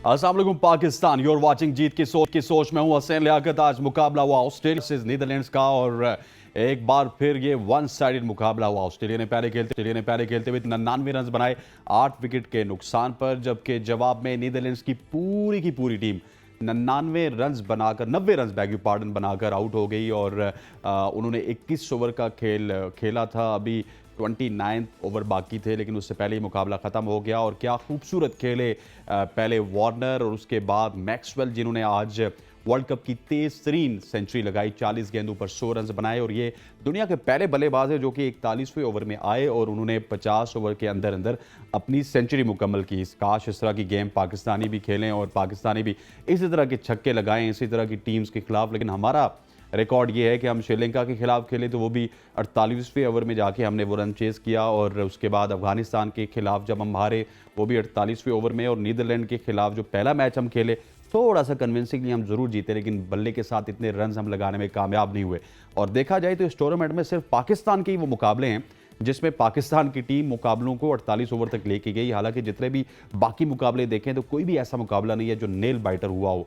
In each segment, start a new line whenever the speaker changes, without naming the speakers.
अस्सलाम वालेकुम Pakistan, your watching जीत की सोच में हूं हसैन लियाकत। आज मुकाबला हुआ ऑस्ट्रेलिया से नीदरलैंड्स का और एक बार फिर ये वन साइडेड मुकाबला हुआ। ऑस्ट्रेलिया ने पहले खेलते हुए 99 रन बनाए 8 विकेट के नुकसान पर, जबकि जवाब में नीदरलैंड्स की पूरी टीम 99 रन बनाकर 90 रन बैग पार्डन बनाकर आउट हो गई। और उन्होंने 21 ओवर का खेल खेला था। अभी 29 ओवर बाकी थे, लेकिन उससे पहले ही मुकाबला ख़त्म हो गया। और क्या खूबसूरत खेले पहले वार्नर और उसके बाद मैक्सवेल, जिन्होंने आज वर्ल्ड कप की तेज तरीन सेंचुरी लगाई, 40 गेंदों पर 100 रन बनाए। और ये दुनिया के पहले बल्लेबाज है जो कि 41वें ओवर में आए और उन्होंने 50 ओवर के अंदर अंदर अपनी सेंचुरी मुकम्मल की। काश इस तरह की गेम पाकिस्तानी भी खेलें और पाकिस्तानी भी इसी तरह के छक्के लगाएं इसी तरह की टीम्स के खिलाफ। लेकिन हमारा रिकॉर्ड ये है कि हम श्रीलंका के खिलाफ खेले तो वो भी 48वें ओवर में जाके हमने वो रन चेस किया। और उसके बाद अफगानिस्तान के खिलाफ जब हम हारे वो भी 48वें ओवर में। और नीदरलैंड के खिलाफ जो पहला मैच हम खेले थोड़ा सा कन्विंसिंगली हम जरूर जीते, लेकिन बल्ले के साथ इतने रन हम लगाने में कामयाब नहीं हुए। और देखा जाए तो इस टूर्नामेंट में सिर्फ पाकिस्तान के ही वो मुकाबले हैं जिसमें पाकिस्तान की टीम मुकाबलों को 48 ओवर तक लेके गई। हालांकि जितने भी बाकी मुकाबले देखें तो कोई भी ऐसा मुकाबला नहीं है जो नेल बाइटर हुआ हो।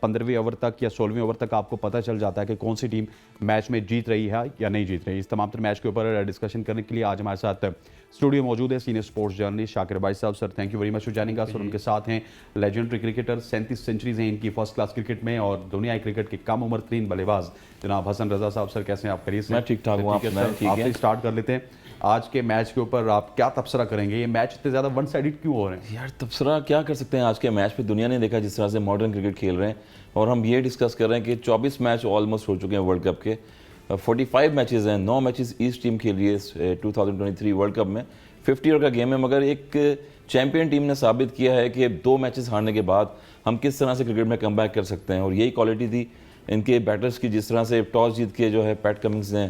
15वें ओवर तक या 16वें ओवर तक आपको पता चल जाता है कि कौन सी टीम मैच में जीत रही है या नहीं जीत रही। इस तमाम तर मैच के ऊपर डिस्कशन करने के लिए आज हमारे साथ स्टूडियो मौजूद है सीनियर स्पोर्ट्स जर्नलिस्ट शाकिर भाई साहब। Sir, thank you very much for joining अस। और उनके साथ हैं लेजेंडरी क्रिकेटर, 37 सेंचुरीज हैं इनकी फर्स्ट क्लास क्रिकेट में और दुनिया क्रिकेट के कम उम्र तरीन बल्लेबाज जनाब हसन रजा साहब। सर, कैसे हैं आप? खैरियत से?
मैं ठीक ठाक हूँ।
आपसे स्टार्ट कर लेते हैं। आज के मैच के ऊपर आप क्या तबसरा करेंगे? ये मैच इतने ज़्यादा वन साइडेड क्यों हो रहे हैं?
यार, तबसरा क्या कर सकते हैं आज के मैच पे? दुनिया ने देखा जिस तरह से मॉडर्न क्रिकेट खेल रहे हैं और हम ये डिस्कस कर रहे हैं कि 24 मैच ऑलमोस्ट हो चुके हैं वर्ल्ड कप के। 45 मैचेस हैं, 9 मैचेस ईस्ट टीम खेल रही है 2023 वर्ल्ड कप में। 50 ओवर का गेम है, मगर एक चैंपियन टीम ने साबित किया है कि 2 मैचेस हारने के बाद हम किस तरह से क्रिकेट में कमबैक कर सकते हैं। और यही क्वालिटी थी इनके बैटर्स की, जिस तरह से टॉस जीत के जो है पैट कमिंस ने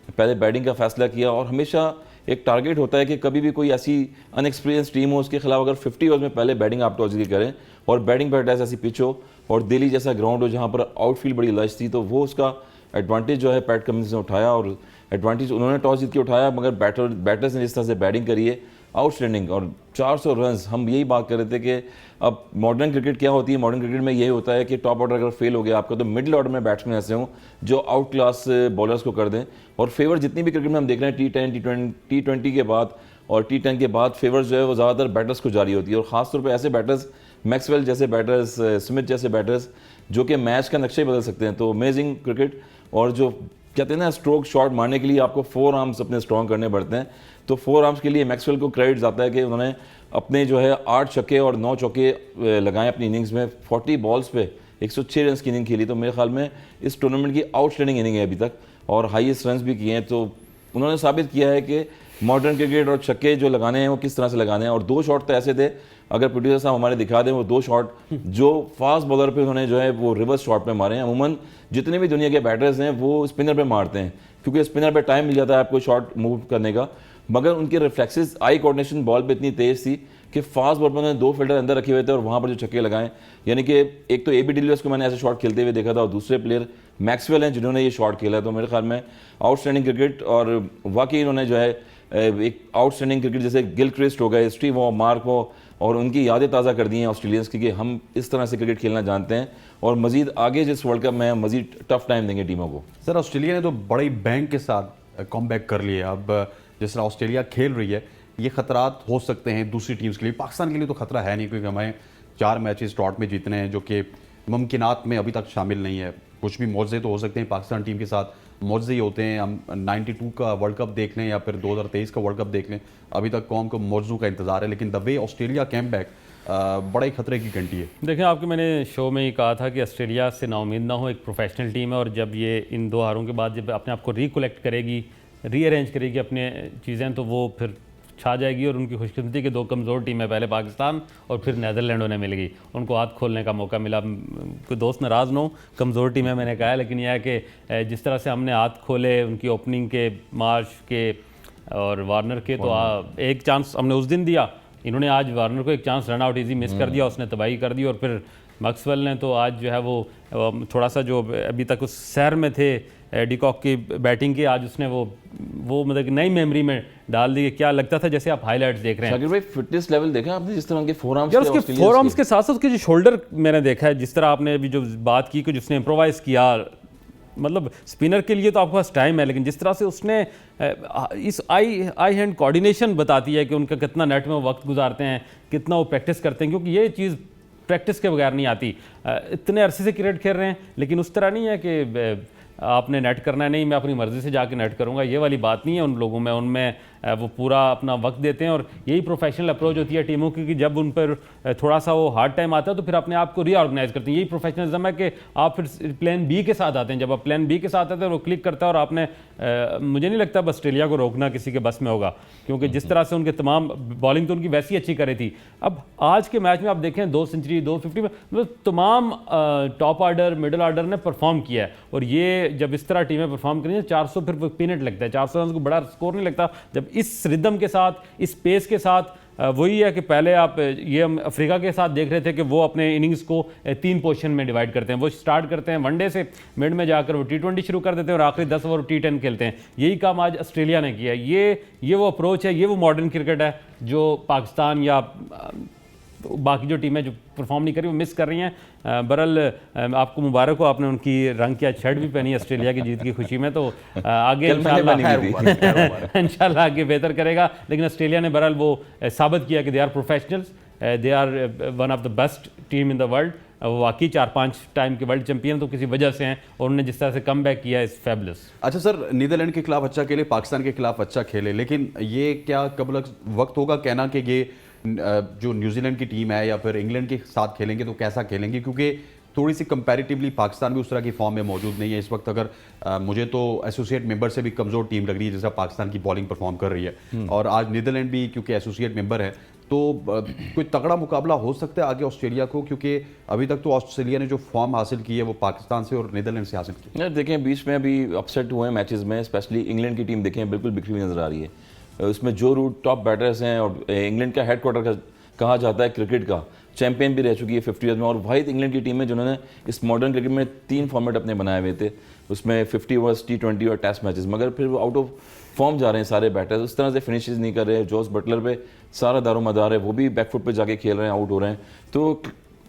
पहले बैटिंग का फैसला किया। और हमेशा एक टारगेट होता है कि कभी भी कोई ऐसी अनएक्सपीरियंस टीम हो उसके खिलाफ अगर 50 ओवर में पहले बैटिंग आप टॉस जीत करें और बैटिंग पैटर्न ऐसी पिच हो और दिल्ली जैसा ग्राउंड हो जहां पर आउटफील्ड बड़ी लश थी, तो वो उसका एडवांटेज जो है पैट कमिंस ने उठाया। और एडवांटेज उन्होंने टॉस जीत के उठाया, मगर बैटर्स ने जिस तरह से बैटिंग करी है आउटस्टैंडिंग। और 400 रन, हम यही बात कर रहे थे कि अब मॉडर्न क्रिकेट क्या होती है। मॉडर्न क्रिकेट में यही होता है कि टॉप ऑर्डर अगर फेल हो गया आपका तो मिडिल ऑर्डर में बैट्समैन ऐसे हों जो आउट क्लास बॉलर्स को कर दें। और फेवर जितनी भी क्रिकेट में हम देख रहे हैं T10, T20 के बाद और T10 के बाद फेवर्स जो है वो ज़्यादातर बैटर्स को जारी होती है। और ख़ासतौर पर ऐसे बैटर्स, मैक्सवेल जैसे बैटर्स, स्मिथ जैसे बैटर्स जो कि मैच का नक्शा ही बदल सकते हैं। तो अमेजिंग क्रिकेट। और जो कहते हैं ना, स्ट्रोक शॉट मारने के लिए आपको 4 आर्म्स अपने स्ट्रॉन्ग करने पड़ते हैं। तो 4 आर्म्स के लिए मैक्सवेल को क्रेडिट जाता है कि उन्होंने अपने जो है 8 छक्के और 9 चौके लगाए अपनी इनिंग्स में। 40 बॉल्स पे 106 रन की इनिंग खेली। तो मेरे ख्याल में इस टूर्नामेंट की आउटस्टैंडिंग इनिंग है अभी तक और हाईएस्ट रन भी किए हैं। तो उन्होंने साबित किया है कि मॉडर्न क्रिकेट और छक्के जो लगाने हैं वो किस तरह से लगाने हैं। और 2 शॉट तो ऐसे थे, अगर प्रोड्यूसर साहब हमारे दिखा दें, वो 2 शॉट जो फास्ट बॉलर पे उन्होंने जो है वो रिवर्स शॉट पे मारे हैं। अमूमन जितने भी दुनिया के बैटर्स हैं वो स्पिनर पे मारते हैं क्योंकि स्पिनर पे टाइम मिल जाता है आपको शॉट मूव करने का, मगर उनके रिफ्लेक्सेस, आई कोऑर्डिनेशन बॉल पे इतनी तेज थी कि फास्ट बॉल पर उन्होंने 2 फील्डर अंदर रखे हुए थे और वहाँ पर जो छक्के लगाए। यानी कि एक तो AB डिविलियर्स को मैंने ऐसे शॉट खेलते हुए देखा था और दूसरे प्लेयर मैक्सवेल हैं जिन्होंने ये शॉट खेला। तो मेरे ख्याल में आउटस्टैंडिंग क्रिकेट और वाकई इन्होंने जो है एक आउटस्टैंडिंग क्रिकेट, जैसे गिलक्रिस्ट हो गए, स्टीव वॉ, मार्क वॉ, और उनकी यादें ताज़ा कर दी हैं ऑस्ट्रेलियंस की कि हम इस तरह से क्रिकेट खेलना जानते हैं और मजीद आगे जिस वर्ल्ड कप में मजीद टफ टाइम देंगे टीमों को।
सर, ऑस्ट्रेलिया ने तो बड़ी बैंक के साथ कमबैक कर लिए। अब जिस तरह ऑस्ट्रेलिया खेल रही है ये खतरात हो सकते हैं दूसरी टीम्स के लिए। पाकिस्तान के लिए तो खतरा है नहीं क्योंकि हमें 4 मैचेस टॉट में जीतने हैं जो कि मुमकिनात में अभी तक शामिल नहीं है। कुछ भी मौजे तो हो सकते हैं पाकिस्तान टीम के साथ, मौजे ही होते हैं। हम 92 का वर्ल्ड कप देख लें या फिर 2023 का वर्ल्ड कप देख लें, अभी तक कौम को मौजू का इंतजार है। लेकिन the way Australia came back बड़े खतरे की घंटी है।
देखें, आपके मैंने शो में ही कहा था कि ऑस्ट्रेलिया से नाउमीद ना हो, एक प्रोफेशनल टीम है। और जब ये इन 2 हारों के बाद जब अपने आप को रिकलेक्ट करेगी, रीअरेंज करेगी अपने चीज़ें, तो वो फिर छा जाएगी। और उनकी खुशकिस्मती के 2 कमज़ोर टीम है, पहले पाकिस्तान और फिर नीदरलैंड उन्हें मिल गई, उनको हाथ खोलने का मौका मिला। कोई दोस्त नाराज़ न हो, कमज़ोर टीम है मैंने कहा है, लेकिन यह है कि जिस तरह से हमने हाथ खोले उनकी ओपनिंग के, मार्श के और वार्नर के, तो एक चांस हमने उस दिन दिया। इन्होंने आज वार्नर को एक chance run out easy miss कर दिया, उसने तबाही कर दी। और फिर मैक्सवेल ने तो आज जो है वो थोड़ा सा जो अभी तक उस सैर में थे डिकॉक की बैटिंग की, आज उसने वो वो मतलब नई मेमोरी में डाल दी। क्या लगता था जैसे आप हाईलाइट्स देख रहे हैं।
शाकिर भाई फिटनेस लेवल देखा आपने, जिस तरह उनके फोरआर्म्स
यार उसके फोरआर्म्स के साथ साथ उसके जो शोल्डर मैंने देखा है, जिस तरह आपने अभी जो बात की कि जिसने इम्प्रोवाइज किया, मतलब स्पिनर के लिए तो आपके पास टाइम है, लेकिन जिस तरह से उसने इस आई हैंड कोऑर्डिनेशन बताती है कि उनका कितना नेट में वो वक्त गुजारते हैं, कितना वो प्रैक्टिस करते हैं, क्योंकि ये चीज़ प्रैक्टिस के बगैर नहीं आती। इतने अरसे से क्रिकेट खेल रहे हैं, लेकिन उस तरह नहीं है कि आपने नेट करना है, नहीं मैं अपनी मर्ज़ी से जाके नेट करूंगा, ये वाली बात नहीं है उन लोगों में। उनमें वो पूरा अपना वक्त देते हैं, और यही प्रोफेशनल अप्रोच होती है टीमों की कि जब उन पर थोड़ा सा वो हार्ड टाइम आता है तो फिर अपने आप को रीऑर्गेनाइज करते हैं। यही प्रोफेशनलिज्म है कि आप फिर प्लान बी के साथ आते हैं। जब आप प्लान बी के साथ आते हैं वो क्लिक करता है, और आपने मुझे नहीं लगता ऑस्ट्रेलिया को रोकना किसी के बस में होगा, क्योंकि जिस तरह से उनके तमाम बॉलिंग तो उनकी वैसी अच्छी करी थी। अब आज के मैच में आप देखें 2 सेंचुरी 250 में, मतलब तमाम टॉप ऑर्डर मिडिल ऑर्डर ने परफॉर्म किया है। और ये जब इस तरह टीमें परफॉर्म करेंगे 400 फिर पीनट लगता है, 400 रन को बड़ा स्कोर नहीं लगता जब इस रिदम के साथ, इस पेस के साथ। वही है कि पहले आप ये हम अफ्रीका के साथ देख रहे थे कि वो अपने इनिंग्स को 3 पोजीशन में डिवाइड करते हैं। वो स्टार्ट करते हैं वनडे से, मिड में जाकर वो T20 शुरू कर देते हैं, और आखिरी 10 ओवर T10 खेलते हैं। यही काम आज ऑस्ट्रेलिया ने किया है। ये वो अप्रोच है, ये वो मॉडर्न क्रिकेट है जो पाकिस्तान या बाकी जो टीमें जो परफॉर्म नहीं कर रही वो मिस कर रही हैं। बहरहाल आपको मुबारक हो, आपने उनकी रंग की शर्ट भी पहनी ऑस्ट्रेलिया की जीत की खुशी में, तो आगे इंशाल्लाह आगे बेहतर करेगा। लेकिन ऑस्ट्रेलिया ने बहरहाल वो साबित किया कि they are professionals, they are one of the best team in the world. वो वाकई 4-5 टाइम के वर्ल्ड चैंपियन तो किसी वजह से हैं, और उन्होंने जिस तरह से कम बैक किया इस फैबुलस।
अच्छा सर, नीदरलैंड के खिलाफ अच्छा खेले, पाकिस्तान के खिलाफ अच्छा खेले, लेकिन ये क्या कब वक्त होगा कहना कि ये जो न्यूजीलैंड की टीम है या फिर इंग्लैंड के साथ खेलेंगे तो कैसा खेलेंगे, क्योंकि थोड़ी सी कंपैरेटिवली पाकिस्तान भी उस तरह की फॉर्म में मौजूद नहीं है इस वक्त। अगर मुझे तो एसोसिएट मेंबर से भी कमज़ोर टीम लग रही है जैसा पाकिस्तान की बॉलिंग परफॉर्म कर रही है, और आज नीदरलैंड भी क्योंकि एसोसिएट मेंबर है, तो कोई तगड़ा मुकाबला हो सकता है आगे ऑस्ट्रेलिया को, क्योंकि अभी तक तो ऑस्ट्रेलिया ने जो फॉर्म हासिल की है वो पाकिस्तान से और नीदरलैंड से हासिल की।
देखें बीच में अभी अपसेट हुए हैं मैचेस में, स्पेशली इंग्लैंड की टीम देखें बिल्कुल बिखरी हुई नजर आ रही है। उसमें जो रूट टॉप बैटर्स हैं, और इंग्लैंड का हेडक्वार्टर कहा जाता है क्रिकेट का, चैंपियन भी रह चुकी है 50 ईयर्स में, और वाहिद इंग्लैंड की टीम है जिन्होंने इस मॉडर्न क्रिकेट में 3 फॉर्मेट अपने बनाए हुए थे, उसमें 50 ओवर्स, T20 और टेस्ट मैचेस, मगर फिर वो आउट ऑफ फॉर्म जा रहे हैं सारे बैटर्स, उस तरह से फिनिशेस नहीं कर रहे हैं। जॉस बटलर पे सारा दारोमदार है, वो भी बैकफुट पे जाके खेल रहे हैं, आउट हो रहे हैं, तो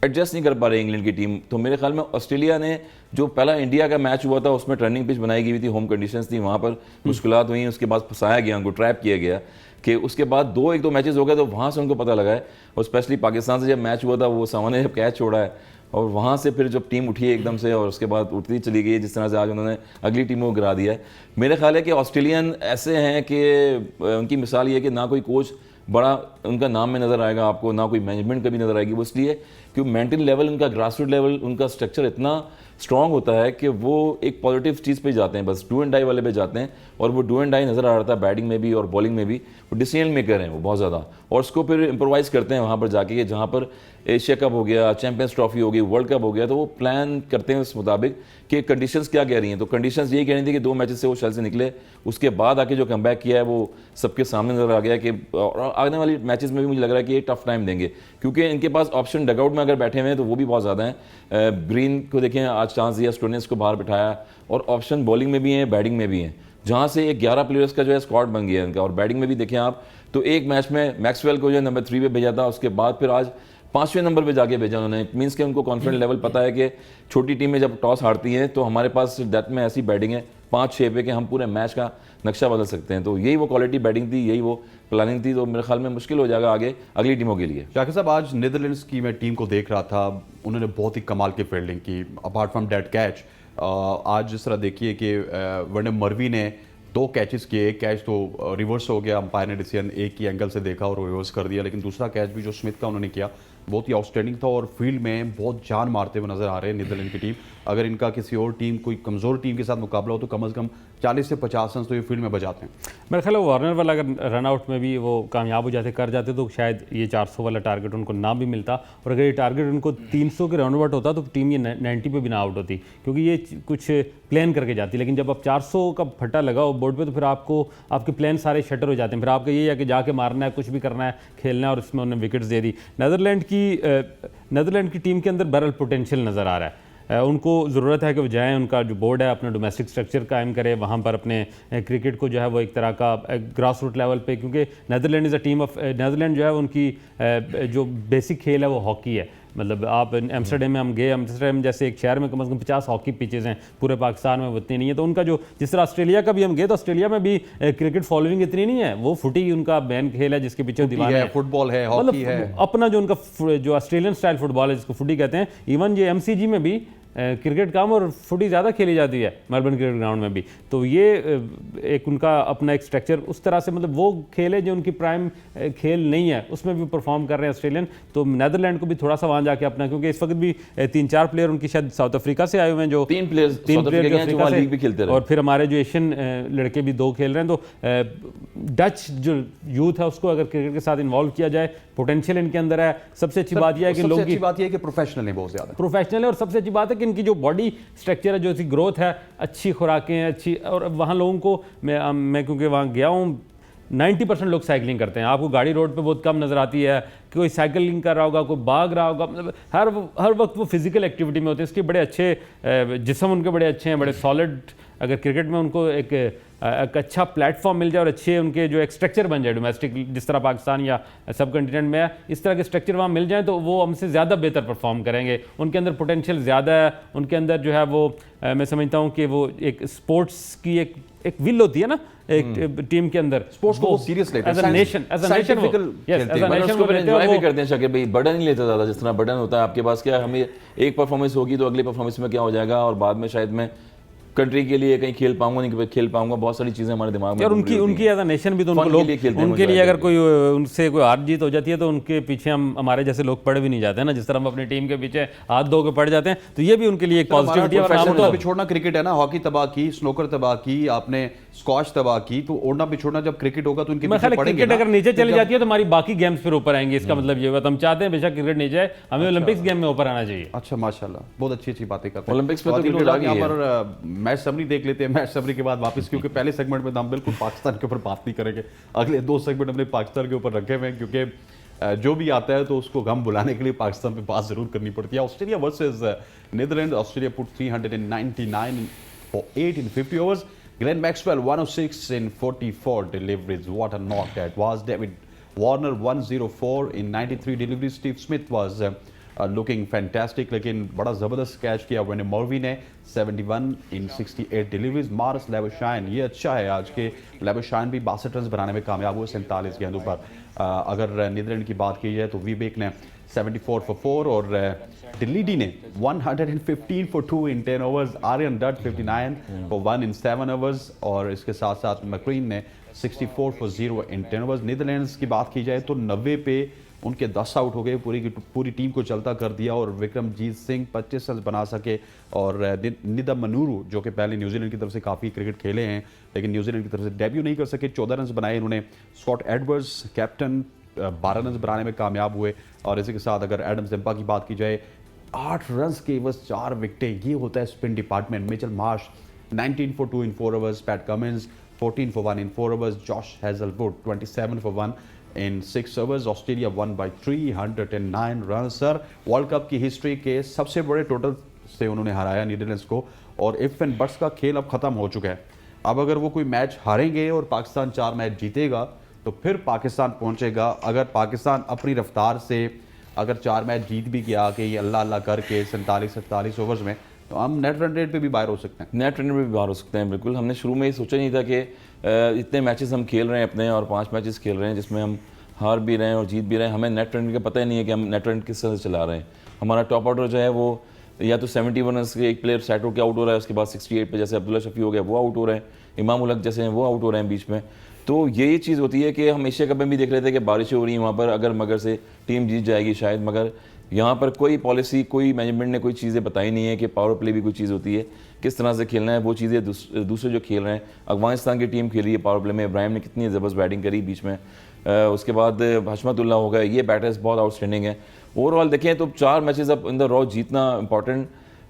एडजस्ट नहीं कर पा रहे इंग्लैंड की टीम। तो मेरे ख्याल में ऑस्ट्रेलिया ने जो पहला इंडिया का मैच हुआ था उसमें टर्निंग पिच बनाई गई थी, होम कंडीशंस थी, वहाँ पर मुश्किलात हुई, उसके बाद फंसाया गया, उनको ट्रैप किया गया, कि उसके बाद 2 मैचेस हो गए, तो वहाँ से उनको पता लगा है। और स्पेशली पाकिस्तान से जब मैच हुआ था, वो सामने जब कैच छोड़ा है, और वहाँ से फिर जब टीम उठी है एकदम से, और उसके बाद उठती चली गई, जिस तरह से आज उन्होंने अगली टीमों को गिरा दिया है। मेरा ख्याल है कि ऑस्ट्रेलियन ऐसे हैं कि उनकी मिसाल ये है कि ना कोई कोच बड़ा उनका नाम में नज़र आएगा आपको, ना कोई मैनेजमेंट कभी नज़र आएगी, वो इसलिए कि मेंटल लेवल उनका, ग्रासरूट लेवल उनका स्ट्रक्चर इतना स्ट्रॉन्ग होता है कि वो एक पॉजिटिव चीज़ पे जाते हैं, बस डू एंड डाई वाले पे जाते हैं, और वो डू एंड डाई नज़र आ रहा था बैटिंग में भी और बॉलिंग में भी। वो डिसीजन मेकर हैं वो बहुत ज़्यादा, और उसको फिर इम्प्रोवाइज़ करते हैं वहाँ पर जाके, जहाँ पर एशिया कप हो गया, चैंपियंस ट्रॉफी हो गई, वर्ल्ड कप हो गया, तो वो प्लान करते हैं उस मुताबिक कि कंडीशंस क्या कह रही हैं। तो कंडीशंस यही कह रही थी कि 2 मैचेस से वो शल से निकले, उसके बाद आके जो कमबैक किया है वो सबके सामने नजर आ गया कि आने वाली मैचेस में भी मुझे लग रहा है कि ये टफ टाइम देंगे, क्योंकि इनके पास ऑप्शन डगआउट में अगर बैठे हुए हैं तो वो भी बहुत ज़्यादा हैं। ग्रीन को देखें, आज चांस दिया, स्टोनिस को बाहर बिठाया, और ऑप्शन बॉलिंग में भी हैं, बैटिंग में भी हैं, जहाँ से एक 11 प्लेयर्स का जो है स्क्वाड बन गया है इनका। और बैटिंग में भी देखें आप, तो एक मैच में मैक्सवेल को जो है नंबर 3 पे भेजा था, उसके बाद फिर आज 5वें नंबर पे जाके भेजा उन्होंने। मीन्स कि उनको कॉन्फिडेंस लेवल पता है कि छोटी टीमें जब टॉस हारती हैं तो हमारे पास डेथ में ऐसी बैटिंग है 5-6 पे कि हम पूरे मैच का नक्शा बदल सकते हैं। तो यही वो क्वालिटी बैटिंग थी, यही वो प्लानिंग थी, तो मेरे ख्याल में मुश्किल हो जाएगा आगे अगली टीमों के लिए।
शाकिर साहब, आज नीदरलैंड्स की मैं टीम को देख रहा था, उन्होंने बहुत ही कमाल की फील्डिंग की, अपार्ट फ्रॉम डेड कैच। आज जिस तरह देखिए कि वर्नर मर्वी ने 2 कैचेस किए, एक कैच तो रिवर्स हो गया, अंपायर ने डिसीजन एक ही एंगल से देखा और रिवर्स कर दिया, लेकिन दूसरा कैच भी जो स्मिथ का उन्होंने किया बहुत ही आउटस्टैंडिंग था, और फील्ड में बहुत जान मारते हुए नजर आ रहे हैं नीदरलैंड की टीम। अगर इनका किसी और टीम, कोई कमज़ोर टीम के साथ मुकाबला हो तो कम से कम 40 से 50 रन तो ये फील्ड में बजाते हैं।
मेरे ख्याल है वार्नर वाला अगर रन आउट में भी वो कामयाब हो जाते, कर जाते, तो शायद ये 400 वाला टारगेट उनको ना भी मिलता, और अगर ये टारगेट उनको 300 के राउंड आउट होता तो टीम ये 90 पे भी ना आउट होती, क्योंकि ये कुछ प्लान करके जाती। लेकिन जब आप 400 का फट्टा लगाओ बोर्ड पे, तो फिर आपको आपके प्लान सारे शटर हो जाते हैं, फिर आपका ये है कि जाके मारना है, कुछ भी करना है, खेलना है, और इसमें उन्होंने विकेट्स दे दी। नीदरलैंड की टीम के अंदर बहरहाल पोटेंशियल नज़र आ रहा है, उनको ज़रूरत है कि वो जाएँ, उनका जो बोर्ड है अपना डोमेस्टिक स्ट्रक्चर कायम करे, वहाँ पर अपने क्रिकेट को जो है वो एक तरह का ग्रास रूट लेवल पे, क्योंकि Netherland is a team of Netherland जो है उनकी जो बेसिक खेल है वो हॉकी है। मतलब आप एम्स्टर्डम में हम गए, एम्स्टर्डम जैसे एक शहर में कम से कम 50 हॉकी पिचेज़ हैं, पूरे पाकिस्तान में उतनी नहीं है। तो उनका जो जिस तरह ऑस्ट्रेलिया का भी हम गए तो ऑस्ट्रेलिया में भी क्रिकेट फॉलोइंग इतनी नहीं है, वो फुटी उनका बैन खेल है जिसके पीछे दीवाने हैं।
फुटबॉल है, हॉकी है,
अपना जो उनका जो ऑस्ट्रेलियन स्टाइल फुटबॉल है जिसको फुटी कहते हैं, इवन ये MCG में भी क्रिकेट कम और फुटी ज़्यादा खेली जाती है, मेलबर्न क्रिकेट ग्राउंड में भी। तो ये एक उनका अपना एक स्ट्रक्चर उस तरह से, मतलब वो खेल है जो उनकी प्राइम खेल नहीं है, उसमें भी परफॉर्म कर रहे हैं ऑस्ट्रेलियन। तो नीदरलैंड को भी थोड़ा सा वहाँ जाके अपना, क्योंकि इस वक्त भी 3-4 प्लेयर उनकी शायद साउथ अफ्रीका से आए हुए हैं, जो
3 प्लेयर
अफ्रीका से
लीग भी खेलते रहे,
और फिर हमारे जो एशियन लड़के भी 2 खेल रहे हैं। तो डच जो यूथ है उसको अगर क्रिकेट के साथ इन्वॉल्व किया जाए, पोटेंशियल इनके अंदर है। सबसे अच्छी बात यह है कि लोगों की
बात यह है कि प्रोफेशनल है, बहुत ज़्यादा
प्रोफेशनल है, और सबसे अच्छी बात है कि इनकी जो बॉडी स्ट्रक्चर है, जो इसकी ग्रोथ है, अच्छी खुराकें हैं, अच्छी। और वहाँ लोगों को मैं क्योंकि वहाँ गया हूँ, 90% लोग साइकिलिंग करते हैं। आपको गाड़ी रोड पे बहुत कम नज़र आती है, कोई साइकिलिंग कर रहा होगा, कोई भाग रहा होगा, मतलब हर वक्त वो फिजिकल एक्टिविटी में होते हैं। इसके बड़े अच्छे जिस्म उनके बड़े अच्छे हैं, बड़े सॉलिड। अगर क्रिकेट में उनको एक अच्छा प्लेटफॉर्म मिल जाए और अच्छे उनके जो एक स्ट्रक्चर बन जाए डोमेस्टिक, जिस तरह पाकिस्तान या सब कंटिनेंट में है, इस तरह के स्ट्रक्चर वहाँ मिल जाए तो वो हमसे ज़्यादा बेहतर परफॉर्म करेंगे। उनके अंदर पोटेंशियल ज़्यादा है, उनके अंदर जो है वो मैं समझता हूँ कि वो एक स्पोर्ट्स की एक विल होती है ना एक टीम के अंदर,
स्पोर्ट्स को सीरियस लेते हैं,
एज अ नेशन
एंजॉय भी करते हैं। शाकिर भाई बर्डन नहीं लेते ज़्यादा, जिस तरह बर्डन होता है आपके पास, क्या हमें एक परफॉर्मेंस होगी तो अगली परफॉर्मेंस में क्या हो जाएगा, और बाद में शायद मैं कंट्री के लिए कहीं खेल पाऊंगा, नहीं खेल पाऊंगा, बहुत सारी चीजें हमारे दिमाग में।
और उनकी एज अ नेशन भी तो उनको लोग उनके लिए अगर कोई उनसे कोई हार जीत हो जाती है तो उनके पीछे हमारे जैसे लोग पड़ भी नहीं जाते हैं ना, जिस तरह हम अपनी टीम के पीछे हाथ धो के पड़ जाते हैं। तो ये भी उनके लिए एक पॉजिटिविटी है।
तो छोड़ना क्रिकेट है ना, हॉकी तबाह की, स्नोकर तबाह की, आपने स्क्वॉश तबाह की, तो ओढ़ना पिछोड़ना जब क्रिकेट होगा तो उनके पीछे पड़ेंगे।
क्रिकेट अगर नीचे चली जाती है तो हमारी बाकी गेम्स फिर ऊपर आएंगे। इसका मतलब ये हुआ, हम चाहते हैं बेशक क्रिकेट नीचे जाए, हमें ओलंपिक्स गेम में ऊपर आना चाहिए।
अच्छा, माशाल्लाह, बहुत अच्छी अच्छी बातें करते हैं।
ओलंपिक्स में तो क्रिकेट आ गई है।
मैच समरी देख लेते हैं, मैच समरी के बाद वापस, क्योंकि पहले सेगमेंट में हम बिल्कुल पाकिस्तान के ऊपर बात नहीं करेंगे, अगले 2 सेगमेंट हमने पाकिस्तान के ऊपर रखे हुए हैं, क्योंकि जो भी आता है तो उसको गम बुलाने के लिए पाकिस्तान पे बात जरूर करनी पड़ती है। Australia versus Netherland, Australia put 399 for 8 in 50 overs. Glenn Maxwell 106 in 44 deliveries. What a knock that was. David Warner 104 in 93 deliveries. Steve Smith was looking fantastic, लेकिन बड़ा ज़बरदस्त कैच किया वेन मॉर्वी ने 71 in 68 डिलीवरीज। मार्स लेवशाइन, ये अच्छा है आज के, लेवशाइन भी 62 रन बनाने में कामयाब हुए 47 गेंदों पर। अगर नीदरलैंड की बात की जाए तो वीबेक ने 74 for 4 और डिलीडी ने 115 for 2 in 10 overs। Aryan dot 59 for 1 in 7 overs और इसके साथ साथ मैक्रीन ने 64 for 0 in 10 overs। नीदरलैंड्स की बात की जाए तो 90 पे उनके 10 आउट हो गए, पूरी की पूरी टीम को चलता कर दिया और विक्रमजीत सिंह 25 रन बना सके और निदा मनूरू जो कि पहले न्यूजीलैंड की तरफ से काफ़ी क्रिकेट खेले हैं लेकिन न्यूजीलैंड की तरफ से डेब्यू नहीं कर सके, 14 रन बनाए इन्होंने। स्कॉट एडवर्ड्स कैप्टन 12 रन बनाने में कामयाब हुए और इसी के साथ अगर एडम जिम्पा की बात की जाए 8 रन के बस 4 विकेटें, ये होता है spin department. Mitchell Marsh 19 for 2 in 4 overs, PAT Cummins 14 for 1 in 4 overs, Josh Hazlewood 27 for 1 in 6 overs। Australia won by 309 run. Sir, world cup की हिस्ट्री के सबसे बड़े टोटल से उन्होंने हराया नीदरलैंड्स को और इफ एंड बट्स का खेल अब खत्म हो चुका है। अब अगर वो कोई मैच हारेंगे और पाकिस्तान 4 मैच जीतेगा तो फिर पाकिस्तान पहुंचेगा। अगर पाकिस्तान अपनी रफ्तार से अगर 4 मैच जीत भी गया कि ये अल्लाह अल्लाह करके 47-47 ओवर्स में, तो हम नेट रन रेट पे भी बाहर हो सकते हैं।
नेट रन रेट पे भी बाहर हो सकते हैं, बिल्कुल। हमने शुरू में ये सोचा नहीं था कि इतने मैचेस हम खेल रहे हैं अपने और 5 मैचेस खेल रहे हैं जिसमें हम हार भी रहे हैं और जीत भी रहे हैं। हमें नेट रन का पता ही नहीं है कि हम नेट रन किस तरह से चला रहे हैं। हमारा टॉप ऑर्डर जो है वो या तो 71 रन के एक प्लेयर सेट होकर आउट हो रहा है, उसके बाद 68 पे जैसे अब्दुल्ला शफी हो गया वो आउट हो रहे हैं, इमाम उल हक जैसे हैं वो आउट हो रहे हैं बीच में। तो यही चीज़ होती है कि हम एशिया कप में भी देख रहे थे कि बारिशें हो रही हैं वहाँ पर, अगर मगर से टीम जीत जाएगी शायद, मगर यहाँ पर कोई पॉलिसी, कोई मैनेजमेंट ने कोई चीज़ें बताई नहीं है कि पावर प्ले भी कोई चीज़ होती है, किस तरह से खेलना है। वो चीज़ें दूसरे जो खेल रहे हैं, अफगानिस्तान की टीम खेल रही है पावर प्ले में, इब्राहिम ने कितनी ज़बरदस्त बैटिंग करी बीच में, उसके बाद हशमतुल्ला हो गए, ये बैटर्स बहुत आउटस्टैंडिंग है। ओवरऑल देखें तो 4 मैचेस अब इन द रॉ जीतना इंपॉर्टेंट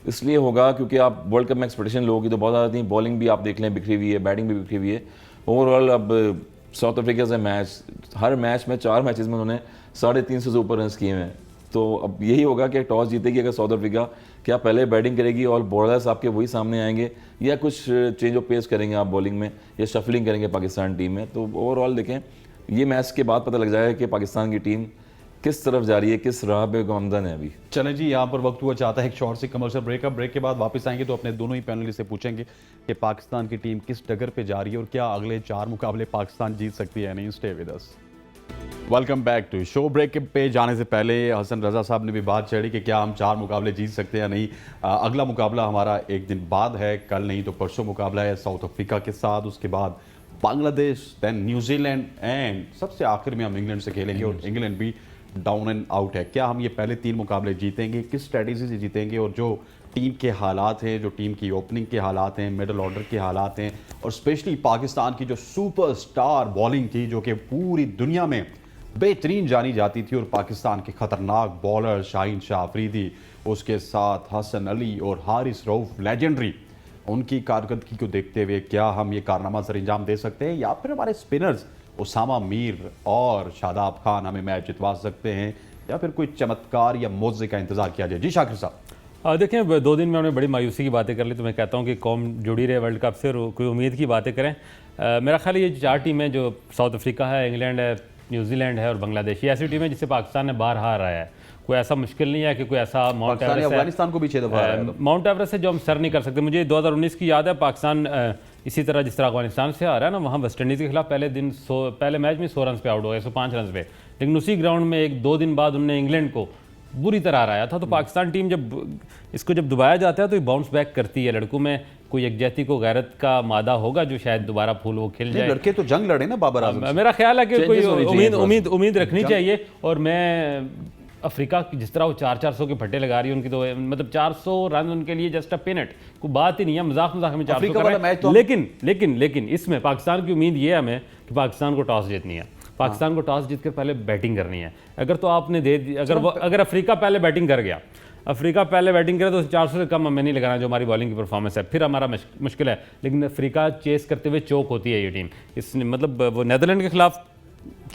इसलिए होगा क्योंकि आप वर्ल्ड कप में एक्सपेक्टेशन लोगों की तो बहुत ज़्यादा थी। बॉलिंग भी आप देख लें बिखरी हुई है, बैटिंग भी बिखरी हुई है। ओवरऑल अब साउथ अफ्रीका से मैच, हर मैच में 4 मैचेस में उन्होंने 350 से ऊपर रन किए हैं। तो अब यही होगा कि टॉस जीतेगी अगर साउथ अफ्रीका क्या पहले बैटिंग करेगी और बॉलर्स आपके वही सामने आएंगे, या कुछ चेंज ऑफ पेस करेंगे आप बॉलिंग में, या शफलिंग करेंगे पाकिस्तान टीम में? तो ओवरऑल देखें, ये मैच के बाद पता लग जाएगा कि पाकिस्तान की टीम किस तरफ जा रही है, किस राह पे गामजन है अभी।
चलें जी, यहाँ पर वक्त हुआ चाहता है एक शॉर्ट से कमर्शियल ब्रेक के बाद वापस आएंगे तो अपने दोनों ही पैनलिस्ट से पूछेंगे कि पाकिस्तान की टीम किस डगर पे जा रही है और क्या अगले 4 मुकाबले पाकिस्तान जीत सकती है। नहीं, stay with us. Welcome back to show. Break पे जाने से पहले हसन रजा साहब ने भी बात छेड़ी कि क्या हम 4 मुकाबले जीत सकते हैं या नहीं। अगला मुकाबला हमारा एक दिन बाद है, कल नहीं तो परसों मुकाबला है साउथ अफ्रीका के साथ, उसके बाद बांग्लादेश, देन न्यूजीलैंड एंड सबसे आखिर में हम इंग्लैंड से खेलेंगे और इंग्लैंड भी डाउन एंड आउट है। क्या हम ये पहले 3 मुकाबले जीतेंगे, किस स्ट्रेटेजी से जीतेंगे और जो टीम के हालात हैं, जो टीम की ओपनिंग के हालात हैं, मिडल ऑर्डर के हालात हैं और स्पेशली पाकिस्तान की जो सुपरस्टार बॉलिंग थी जो कि पूरी दुनिया में बेहतरीन जानी जाती थी, और पाकिस्तान के खतरनाक बॉलर शाहीन शाह अफरीदी, उसके साथ हसन अली और हारिस रऊफ लेजेंडरी, उनकी कारकर्दगी को देखते हुए क्या हम ये कारनामा सर अंजाम दे सकते हैं या फिर हमारे स्पिनर्स उसामा मीर और शादाब खान हमें मैच जितवा सकते हैं, या फिर कोई चमत्कार या मौजे का इंतजार किया जाए? जी शाकिर साहब।
देखें, 2 दिन में हमने बड़ी मायूसी की बातें कर ली, तो मैं कहता हूँ कि कौम जुड़ी रहे वर्ल्ड कप से और कोई उम्मीद की बातें करें। मेरा ख्याल ये 4 टीमें जो साउथ अफ्रीका है, इंग्लैंड है, न्यूजीलैंड है और बांग्लादेश, ये ऐसी टीम है जिसे पाकिस्तान ने बार हार रहा है। कोई ऐसा मुश्किल नहीं है कि कोई ऐसा माउंट एवरेस्ट है,
अफगानिस्तान को भी 6 दफा
माउंट एवरेस्ट है जो हम सर नहीं कर सकते। मुझे 2019 की याद है, पाकिस्तान इसी तरह जिस तरह अफगानिस्तान से आ रहा है ना, वहाँ वेस्ट इंडीज़ के खिलाफ पहले मैच में 100 रन पे आउट हो गए, 105 रन पे, लेकिन उसी ग्राउंड में 1-2 दिन बाद उन्होंने इंग्लैंड को बुरी तरह हराया था। तो पाकिस्तान टीम जब दबाया जाता है तो ये बाउंस बैक करती है। लड़कों में कोई यकजहती को गैरत का मादा होगा जो शायद दोबारा फूल वो खिल जाए।
लड़के तो जंग लड़े ना बाबर आजम से।
मेरा ख्याल है कि कोई उम्मीद रखनी चाहिए। और मैं अफ्रीका जिस तरह वो 400 के फट्टे लगा रही है, उनकी तो मतलब 400 रन उनके लिए जस्ट अ पिनट, कोई बात ही नहीं है, मजाक में 400 कर रहे हैं। लेकिन इसमें पाकिस्तान की उम्मीद ये है हमें कि पाकिस्तान को टॉस जीतनी है, पाकिस्तान को टॉस जीतकर पहले बैटिंग करनी है। अगर तो आपने दे दी, अगर अफ्रीका पहले बैटिंग कर गया, अफ्रीका पहले बैटिंग करे तो 400 से कम हमें नहीं लगाना जो हमारी बॉलिंग की परफॉर्मेंस है, फिर हमारा मुश्किल है। लेकिन अफ्रीका चेस करते हुए चौक होती है ये टीम। इसने मतलब वो नेदरलैंड के खिलाफ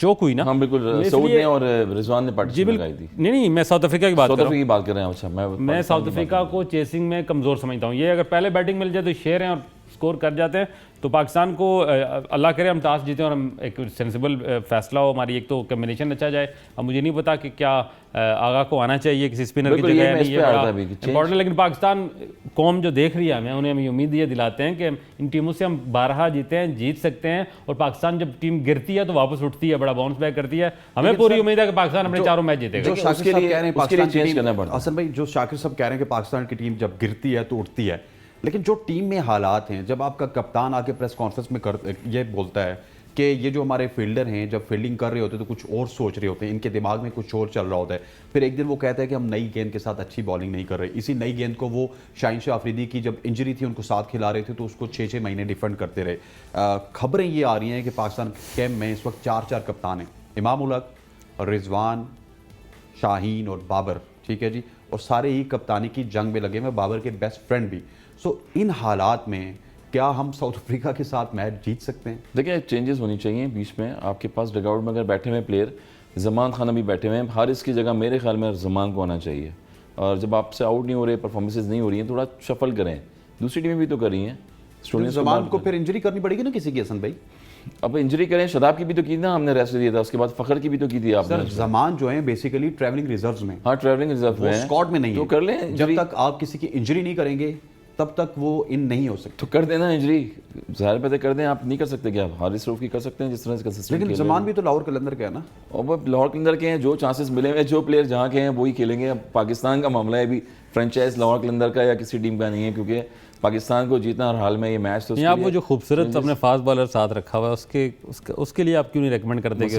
चौक हुई ना।
हाँ बिल्कुल, सऊद ने और रिजवान ने पार्टनरशिप लगाई थी।
नहीं, मैं साउथ अफ्रीका की बात कर रहा हूँ।
अच्छा,
मैं साउथ अफ्रीका को चेसिंग में कमज़ोर समझता हूँ। ये अगर पहले बैटिंग मिल जाए तो शेर हैं और स्कोर कर जाते हैं। तो पाकिस्तान को अल्लाह करे हम टॉस जीतें और हम एक सेंसिबल फैसला हो, हमारी एक तो कम्बिनेशन अच्छा जाए। अब मुझे नहीं पता कि क्या आगा को आना चाहिए किसी स्पिनर की जगह, नहीं ये बड़ा इंपॉर्टेंट। लेकिन पाकिस्तान कौम जो देख रही है हमें, उन्हें हम उम्मीद ये दिलाते हैं कि इन टीमों से हम 12 जीत सकते हैं। और पाकिस्तान जब टीम गिरती है तो वापस उठती है, बड़ा बाउंस बैक करती है। हमें पूरी उम्मीद है कि पाकिस्तान अपने 4 मैच जीतेगा।
जो शाकिर साहब कह रहे हैं पाकिस्तान चेंज करना पड़ता है। हसन भाई, जो शाकिर साहब कह रहे हैं कि पाकिस्तान की टीम जब गिरती है तो उठती है, लेकिन जो टीम में हालात हैं, जब आपका कप्तान आके प्रेस कॉन्फ्रेंस में ये बोलता है कि ये जो हमारे फील्डर हैं जब फील्डिंग कर रहे होते हैं तो कुछ और सोच रहे होते हैं, इनके दिमाग में कुछ और चल रहा होता है। फिर एक दिन वो कहता है कि हम नई गेंद के साथ अच्छी बॉलिंग नहीं कर रहे। इसी नई गेंद को वो शाहीन शाह अफरीदी की जब इंजरी थी उनको साथ खिला रहे थे तो उसको 6-6 महीने डिफेंड करते रहे। खबरें ये आ रही हैं कि पाकिस्तान कैंप में इस वक्त 4 कप्तान हैं, इमाम उल हक, रिजवान, शाहीन और बाबर, ठीक है जी, और सारे ही कप्तानी की जंग में लगे हुए, बाबर के बेस्ट फ्रेंड भी। सो इन हालात में क्या हम साउथ अफ्रीका के साथ मैच जीत सकते हैं?
देखिए, चेंजेस होनी चाहिए बीच में। आपके पास डगआउट में अगर बैठे हुए प्लेयर, जमान खान अभी बैठे हुए हैं, हारिस की जगह मेरे ख्याल में जमान को आना चाहिए। और जब आपसे आउट नहीं हो रहे, परफॉर्मेंसेज नहीं हो रही हैं, थोड़ा शफल करें। दूसरी टीमें भी तो कर रही हैं।
जमान को फिर इंजरी करनी पड़ेगी ना किसी की, हसन भाई।
अब इंजरी करें, शदाब की भी तो की ना हमने, रेस्ट दिया था, उसके बाद फखर की भी तो की थी आपने।
जमान जो है बेसिकली ट्रैवलिंग रिजर्व्स में,
हाँ ट्रैवलिंग रिजर्व में,
स्क्वाड में नहीं
तो
है।
कर लें।
जब तक आप किसी की इंजरी नहीं करेंगे तब तक वो इन नहीं हो सकते।
तो कर देना इंजरी, ज़ाहिर पता कर दें। आप नहीं कर सकते क्या? हारिस रऊफ की कर सकते हैं जिस तरह से कंसिस्टेंट।
लेकिन जमान भी तो लाहौर कलंदर के है ना,
और वो लाहौर कलंदर के हैं। जो चांसेस मिले हुए, जो प्लेयर जहाँ के हैं वही खेलेंगे। अब पाकिस्तान का मामला है, अभी फ्रेंचाइज लाहौर कलंदर का या किसी टीम का नहीं है, क्योंकि पाकिस्तान को जीतना हर हाल में ये मैच तो
आप वो जो खूबसूरत अपने फास्ट बॉलर साथ रखा हुआ है उसके लिए आप क्यों नहीं रेकमेंड करते कि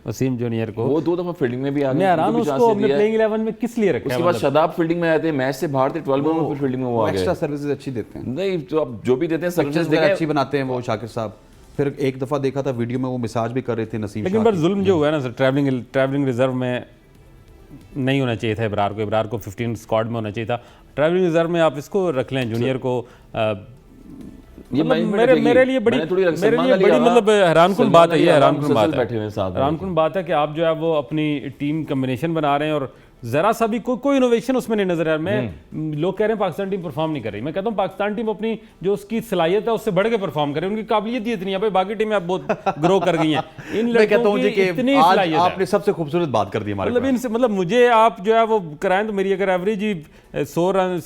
वसीम जूनियर को?
वो 2 दफा फील्डिंग में भी आ गए।
मैं हैरान हूं उसको अपने प्लेइंग 11 में किस लिए रखा है।
उसके बाद शदाब फील्डिंग में आए थे, मैच से बाहर थे, 12 ओवर फील्डिंग में वो आ गए।
एक्स्ट्रा सर्विसेज अच्छी देते हैं।
नहीं तो आप जो भी देते हैं
सर्विसेज अच्छी बनाते हैं वो शाकिर साहब। फिर एक दफा देखा था वीडियो में वो मसाज भी कर रहे थे नसीम।
लेकिन पर जुल्म जो हुआ है ना सर, ट्रैवलिंग रिजर्व में नहीं होना चाहिए था। इब्रार को 15 स्क्वाड में होना चाहिए था। ट्रैवलिंग रिजर्व में आप इसको रख लें, जूनियर को। मेरे लिए बड़ी मतलब हैरानकुन बात है ये, हैरानकुन बात है कि आप जो है वो अपनी टीम कम्बिनेशन बना रहे हैं और जरा सा भी कोई इनोवेशन उसमें नहीं नजर आ रहा। मैं लोग कह रहे हैं पाकिस्तान टीम परफॉर्म नहीं कर रही, मैं कहता हूँ पाकिस्तान टीम अपनी जो उसकी सलाहियत है उससे बढ़ के परफॉर्म करे, उनकी काबिलियत ही इतनी है भाई, बाकी टीमें अब बहुत ग्रो कर गई हैं। इन
मैं कहता
लड़कों
हूं जी
की
कि
इतनी
आज
सलाहियत है,
आपने सबसे खूबसूरत बात कर दी हमारे
मतलब
पास।
इनसे मतलब मुझे आप जो है वो कराएं तो मेरी अगर एवरेज ही 100 रन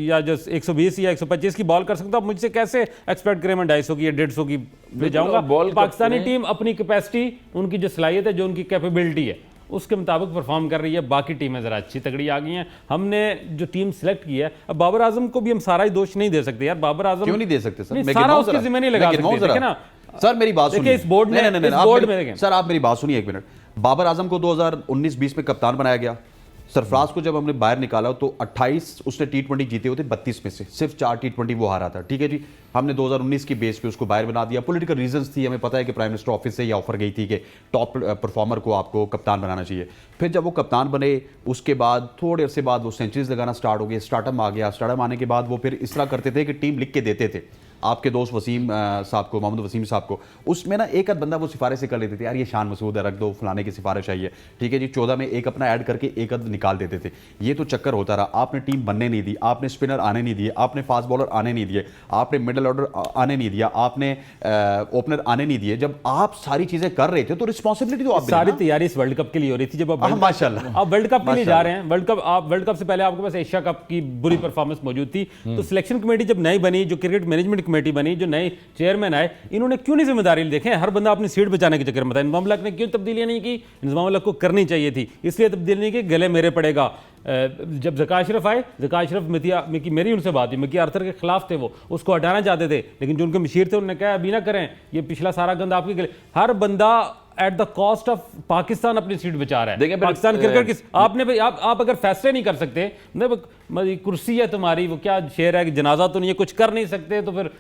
या जो 120 या 125 की बॉल कर सकता, आप मुझसे कैसे एक्सपेक्ट करें मैं 250 की या 150 की ले जाऊंगा।
बॉल
पाकिस्तानी टीम अपनी कैपेसिटी, उनकी जो सलाहियत है, जो उनकी कैपेबिलिटी है, उसके मुताबिक परफॉर्म कर रही है। बाकी टीमें ज़रा अच्छी तगड़ी आ गई हैं। हमने जो टीम सेलेक्ट की है, अब बाबर आजम को भी हम सारा ही दोष नहीं दे सकते यार। बाबर आजम
क्यों नहीं दे सकते सर? मैं
सारा
गिनवाऊं
उसके
जरा?
जिम्मे नहीं
मैं
लगा
गिनवाऊं
सकते,
जरा?
देखिए ना
सर मेरी बात
देखिए,
सुनिए।
इस बोर्ड में-
नहीं,
इस
आप
बोर्ड
मेरी-
में देखें।
सर आप मेरी बात सुनिए एक मिनट। बाबर आजम को 2019-20 में कप्तान बनाया गया। सरफराज को जब हमने बाहर निकाला तो 28 उसने टी20 जीते हुए थे, 32 में से सिर्फ 4 टी20 वो हारा था। ठीक है जी, हमने 2019 की बेस पे उसको बाहर बना दिया। पॉलिटिकल रीजंस थी, हमें पता है कि प्राइम मिनिस्टर ऑफिस से ये ऑफर गई थी कि टॉप परफॉर्मर को आपको कप्तान बनाना चाहिए। फिर जब वो कप्तान बने उसके बाद थोड़े अरसे बाद वो सेंचुरीज लगाना स्टार्ट हो गए, स्टार्टअप आ गया। स्टार्टअप आने के बाद वो फिर इस तरह करते थे कि टीम लिख के देते थे आपके दोस्त वसीम साहब को, मोहम्मद वसीम साहब को। उसमें ना एक आध बंदा वो सिफारिश कर लेते थे, यार ये शान मसूद है, रख दो, फलाने की सिफारिश आई है। ठीक है जी, 14 में एक अपना ऐड करके एक आध निकाल देते थे। ये तो चक्कर होता रहा। आपने टीम बनने नहीं दी, आपने स्पिनर आने नहीं दिए, आपने फास्ट बॉलर आने नहीं दिए, आपने मिडल ऑर्डर आने नहीं दिया, आपने ओपनर आने नहीं दिए। जब आप सारी चीजें कर रहे थे तो रिस्पॉन्सिबिलिटी तो आप
सारी तैयारी इस वर्ल्ड कप के लिए हो रही थी। जब आप
माशाल्लाह
आप वर्ल्ड कप के लिए जा रहे हैं, वर्ल्ड कप से पहले आपके पास एशिया कप की बुरी परफॉर्मेंस मौजूद थी। तो सिलेक्शन कमेटी जब नई बनी, जो क्रिकेट मैनेजमेंट कमेटी बनी, जो नए चेयरमैन आए, इन्होंने क्यों नहीं जिम्मेदारी ली? देखें, हर बंदा अपनी सीट बचाने के चक्कर में था। इंजमाम उल हक ने क्यों तब्दीलियां नहीं की? इंजमाम उल हक को करनी चाहिए थी, इसलिए तब्दीली नहीं की, गले मेरे पड़ेगा। जब ज़का अशरफ आए, ज़का अशरफ मेरी उनसे बात हुई, मिकी आर्थर के खिलाफ थे, वो उसको हटाना चाहते थे, लेकिन जो उनके मशीर थे उन्होंने कहा अभी ना करें, ये पिछला सारा गंद आपके गले। हर बंदा eight the cost of Pakistan अपनी सीट बचा रहा है।
देखिए,
पाकिस्तान क्रिकेट की आपने भाई आप अगर फैसले नहीं कर सकते, कुर्सी है तुम्हारी, वो क्या शेर है कि जनाजा तो नहीं है, कुछ कर नहीं सकते, तो फिर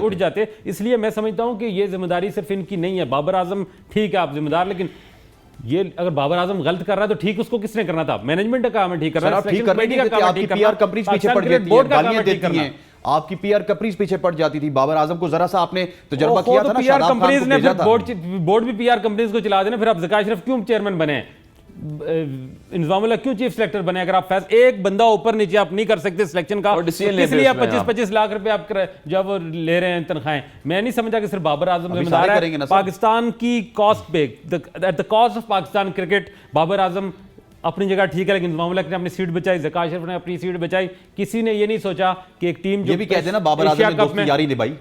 उठ जाते। इसलिए मैं समझता हूं कि ये जिम्मेदारी सिर्फ इनकी नहीं है। बाबर आजम ठीक है, आप जिम्मेदार, लेकिन ये अगर बाबर आजम गलत कर रहा है तो ठीक उसको किसने करना था? मैनेजमेंट का काम है ठीक करना,
ठीक करने की आपकी पीआर कंपनीज पीछे पड़ जाती है, गालियां देती हैं, आपकी पीआर कंपनीज पीछे पड़ जाती थी। बाबर आजम को जरा सा आपने तजुर्बा किया था ना,
पीआर कंपनीज ने बोर्ड भी पीआर कंपनीज को चला देना। फिर आप ज़का अशरफ क्यों चेयरमैन बने, इंजमाम उल हक क्यों चीफ सेलेक्टर बने? अगर आप एक बंदा ऊपर नीचे आप नहीं कर सकते सिलेक्शन का, इसलिए आप 25-25 लाख रुपए आप जब ले रहे हैं तनख्वाहें। मैं नहीं समझा कि सिर्फ बाबर आजम जिम्मेदार है। पाकिस्तान की कॉस्ट पे, at the cost of Pakistan cricket, Babar Azam अपनी जगह ठीक है, लेकिन इंजमाम उल हक ने अपनी सीट बचाई, ज़का अशरफ ने अपनी सीट बचाई। किसी ने ये नहीं सोचा कि एक टीम जो
भी कहते हैं ना बाबर आजम ने दोस्ती यारी निभाई।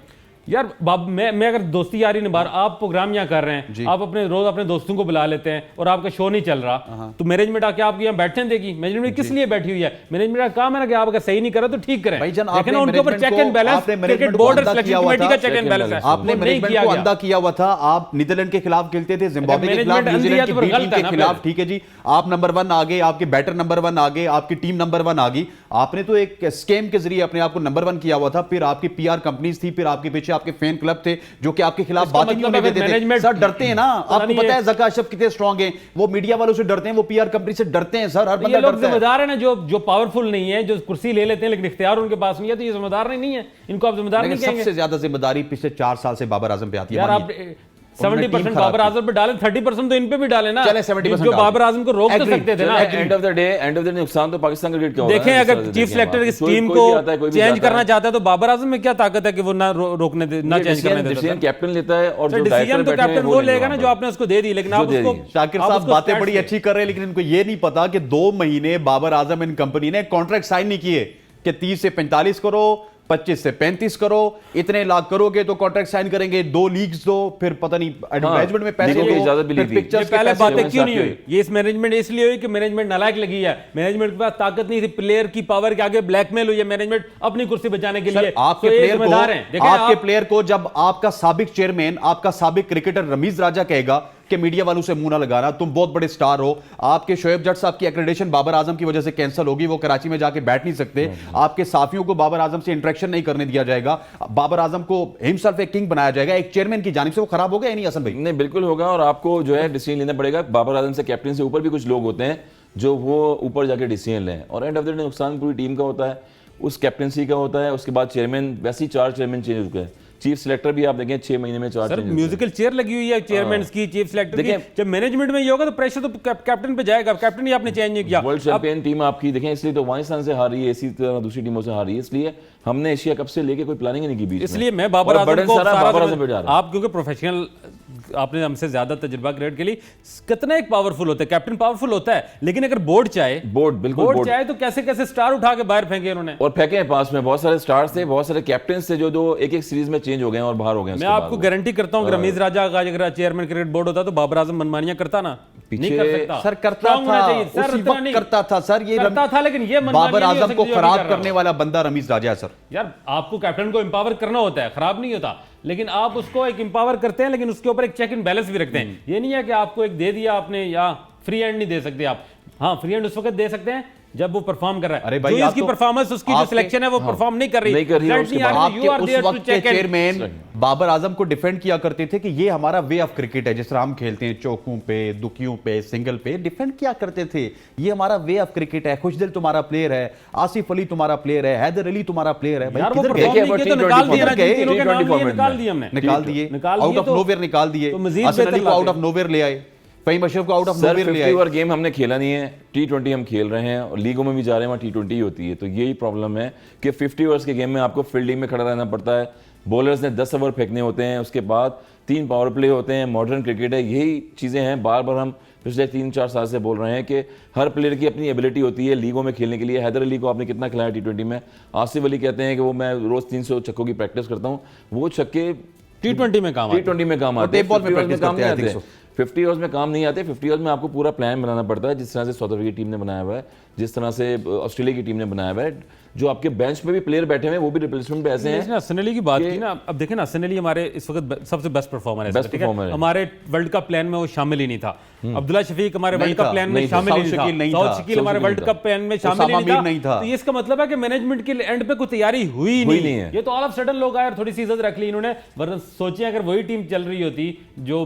यार मैं अगर दोस्ती यारी निभा, आप प्रोग्राम यहाँ कर रहे हैं, आप रोज अपने दोस्तों को बुला लेते हैं और आपका शो नहीं चल रहा, तो मैनेजमेंट आके आपको यहाँ बैठने देगी? मैनेजमेंट किस लिए बैठी हुई है? मैनेजमेंट का काम है ना कि आप अगर सही नहीं कर रहे तो ठीक करें। लेकिन उनके ऊपर check and balance, cricket board और सिलेक्शन कमेटी का चेक एंड बैलेंस है,
आपने मैनेजमेंट को अंधा किया हुआ था। आप नीदरलैंड के खिलाफ खेलते थे, जिम्बाब्वे के खिलाफ, न्यूजीलैंड की बी टीम के खिलाफ। ठीक है जी, आप नंबर 1 आ गए, आपके बैटर नंबर 1 आ गए, आपकी टीम नंबर 1 आ गई। आपने तो एक स्कैम के जरिए अपने आप को नंबर 1 किया हुआ था। फिर आपकी पीआर कंपनीज थी, फिर आपके पीछे आपके फैन क्लब थे जो कि आपके खिलाफ बात नहीं होने देते थे। सर डरते हैं ना, आपको पता है ज़का अशरफ कितने स्ट्रांग हैं, वो मीडिया वालों से डरते हैं, वो पीआर कंपनी से डरते हैं। सर हर बंदा डरता है।
जिम्मेदार है ना, जो पावरफुल नहीं है, जो कुर्सी ले लेते हैं लेकिन इख्तियार उनके पास नहीं है, तो ये जिम्मेदार नहीं है, इनको आप जिम्मेदार नहीं कहेंगे।
सबसे ज्यादा जिम्मेदारी पिछले 4 साल से बाबर आजम पे आती है।
आप 70% बाबर आजम पे डालें, 30% तो इन पे भी डालें ना।
चले 70%
जो बाबर आजम को रोक तो सकते थे ना।
एंड ऑफ द डे नुकसान तो पाकिस्तान क्रिकेट का हो रहा है।
देखें, अगर चीफ सेलेक्टर इस टीम को चेंज करना चाहता है तो बाबर आजम में क्या ताकत है कि वो ना रोकने दे, ना चेंज करने दे?
डिसीजन कैप्टन लेता है और जो
डिसीजन तो कैप्टन वो लेगा ना जो आपने उसको दे दी। लेकिन आप उसको,
शाकिर साहब बातें बड़ी अच्छी कर रहे हैं, लेकिन इनको ये नहीं पता कि 2 महीने बाबर आजम एंड कंपनी ने कॉन्ट्रैक्ट साइन नहीं किए कि 30 से 45 करो, 25 से 35 करो, इतने लाख करोगे तो कॉन्ट्रैक्ट साइन करेंगे, 2 लीग्स दो, फिर पता नहीं एडवर्टाइजमेंट में पैसे
की इजाजत भी ली थी।
पिक्चर्स के पहले बातें क्यों नहीं हुई? ये इस मैनेजमेंट इसलिए हुई कि मैनेजमेंट नालायक लगी है, मैनेजमेंट के पास ताकत नहीं थी, प्लेयर की पावर के आगे ब्लैकमेल हुई है मैनेजमेंट अपनी कुर्सी बचाने के लिए।
आपके प्लेयर को जब आपका साबिक चेयरमैन, आपका साबिक क्रिकेटर रमीज राजा कहेगा कि मीडिया वालों से मुंह ना लगाना, तुम बहुत बड़े स्टार हो, आपके शोएब जट साहब की एक्रेडिटेशन बाबर आजम की वजह से कैंसिल होगी, वो कराची में जाके बैठ नहीं सकते, आपके साथियों को बाबर आजम से इंटरेक्शन नहीं करने दिया जाएगा, बाबर आजम को हिमसेल्फ एक किंग बनाया जाएगा, एक चेयरमैन की जानिब से, वो खराब हो गया नहीं हसन भाई?
नहीं, बिल्कुल होगा। और आपको जो है डिसीजन लेना पड़ेगा। बाबर आजम से कैप्टन से ऊपर भी कुछ लोग होते हैं जो वो ऊपर जाके डिसीजन लें, और एंड ऑफ द डे नुकसान पूरी टीम का होता है, उस कैप्टनसी का होता है। उसके बाद चेयरमैन, वैसे ही 4 चेयरमैन चेंज हो चुके हैं, चीफ सिलेक्टर भी आप देखें 6 महीने में 4
सर
changes
म्यूजिकल चेयर लगी हुई है चेयरमैन की, चीफ सिलेक्टर की। जब मैनेजमेंट में ये होगा तो प्रेशर तो कैप्टन पे जाएगा, कैप्टन ही आपने चेंज नहीं किया।
वर्ल्ड चैंपियन टीम आपकी देखें, इसलिए तो अफगानिस्तान से हार रही है, इसी तरह दूसरी टीमों से हार रही है, इसलिए हमने एशिया कप से लेके कोई प्लानिंग नहीं की बीच में।
इसलिए मैं बाबर
और
आजम
burden
को
सारा
सारा
बाबर आजम पे जा रहा है।
आप क्योंकि प्रोफेशनल, आपने हमसे ज्यादा तजुर्बा क्रिएट के लिए, कितना एक पावरफुल होता है कैप्टन, पावरफुल होता है, लेकिन अगर बोर्ड चाहे,
बिल्कुल
बोर्ड चाहे तो कैसे कैसे स्टार उठा के बाहर फेंके उन्होंने।
और फेंके हैं पास में, बहुत सारे स्टार्स थे, बहुत सारे कैप्टन थे जो एक एक सीरीज में चेंज हो गए और बाहर हो गए।
मैं आपको गारंटी करता हूं कि रमीज राजा का अगर चेयरमैन क्रिकेट बोर्ड होता तो बाबर आजम मनमानियां करता ना, नहीं कर सकता
सर करता
Strong होना
था,
चाहिए। सर
उसी
इतना
वक्त
नहीं
करता था सर, ये
करता था, लेकिन ये मनमानियां
बाबर
नहीं हो
आजम को
सकती जो अभी
खराब
कर रहा
करने
हूं।
वाला बंदा रमीज राजा है सर।
यार आपको कैप्टन को एम्पावर करना होता है, खराब नहीं होता, लेकिन आप उसको एक एम्पावर करते हैं, लेकिन उसके ऊपर एक चेक एंड बैलेंस भी रखते हैं। ये नहीं है कि आपको एक दे दिया आपने, या फ्री हैंड नहीं दे सकते आप। हाँ, फ्री हैंड उस वक्त दे सकते हैं जब वो परफॉर्म कर रहा है।
अरे भाई,
जो
आप
इसकी
तो
परफॉर्मेंस, उसकी जो सिलेक्शन है वो परफॉर्म नहीं कर रही,
नहीं कर रही है,
रिजल्ट
उसके
नहीं आ रही,
आपके
you are
उस
there to
वक्त के
check and-
chairman Babar Azam को डिफेंड किया करते थे कि ये हमारा वे ऑफ क्रिकेट है, जिस तरह हम खेलते हैं चौकों पे, दुखियों पे, सिंगल पे, डिफेंड किया करते थे। ये हमारा वे ऑफ क्रिकेट है, खुशदिल तुम्हारा प्लेयर है, आसिफ अली तुम्हारा प्लेयर है, हैदर अली तुम्हारा प्लेयर है। भाई
यार वो
किधर
परफॉर्म
गए?
नहीं किए तो निकाल दिए ना, जिन तीनों के नाम लिए निकाल दिए हमने,
निकाल दिए,
निकाल
आउट
दिए
ऑफ
तो-
नोवेयर निकाल दिए,
तो मजीद
हसन अली
बेहतर
को आउट
लाते।
ऑफ नोवेयर ले आए, फहीम अशरफ को आउट ऑफ
सर
नोवेयर ले
50
आए।
ओवर गेम हमने खेला नहीं है, T20 हम खेल रहे हैं और लीगों में भी जा रहे हैं, वहाँ T20 ही होती है। तो यही प्रॉब्लम है कि 50 ओवर्स के गेम में आपको फील्डिंग में खड़ा रहना पड़ता है, बॉलर्स ने 10 ओवर फेंकने होते हैं, उसके बाद 3 पावर प्ले होते हैं। मॉडर्न क्रिकेट है, यही चीज़ें हैं, बार बार हम पिछले 3-4 साल से बोल रहे हैं कि हर प्लेयर की अपनी एबिलिटी होती है लीगों में खेलने के लिए। हैदर अली को आपने कितना खिलाया T20 में, आसिफ अली कहते हैं कि वो मैं रोज़ 300 छक्कों की प्रैक्टिस करता हूँ, वो छक्के
T20 में काम आते हैं।
T20 में काम आते हैं,
टेप बॉल में
50 ओवर्स
practice
काम नहीं
करते हैं, I
आते। 50 ओवर्स में काम नहीं आते। 50 ओवर्स में आपको पूरा प्लान बनाना पड़ता है, जिस तरह से साउथ अफ्रीका की टीम ने बनाया हुआ है, जिस तरह से ऑस्ट्रेलिया की टीम ने बनाया हुआ है। जो आपके बेंच पे भी प्लेयर बैठे हुए हैं वो भी रिप्लेसमेंट पे ऐसे हैं।
इसने हसन अली की बात की ना, अब देखें ना, हसन अली हमारे इस वक्त सबसे बेस्ट परफॉर्मर है,
Best
ठीक है?
performer है।
हमारे वर्ल्ड कप प्लान में वो शामिल ही नहीं था। अब्दुल्ला शफीक हमारे
नहीं
वर्ल्ड कप
था,
प्लान में
नहीं था।
शामिल ही
साउथ शकील
नहीं
नहीं
था,
था,
साउथ शकील हमारे
south
world
Shakeel
cup plan में शामिल ही
उसामा मीर नहीं
नहीं
था।
था। तो ये इसका मतलब है कि मैनेजमेंट के एंड पे कोई तैयारी हुई
हुई
नहीं
नहीं है।
ये तो ऑल ऑफ सडन लोग आए और थोड़ी सी इज्जत रख ली इन्होंने, वरना सोचिए अगर वही टीम चल रही होती, जो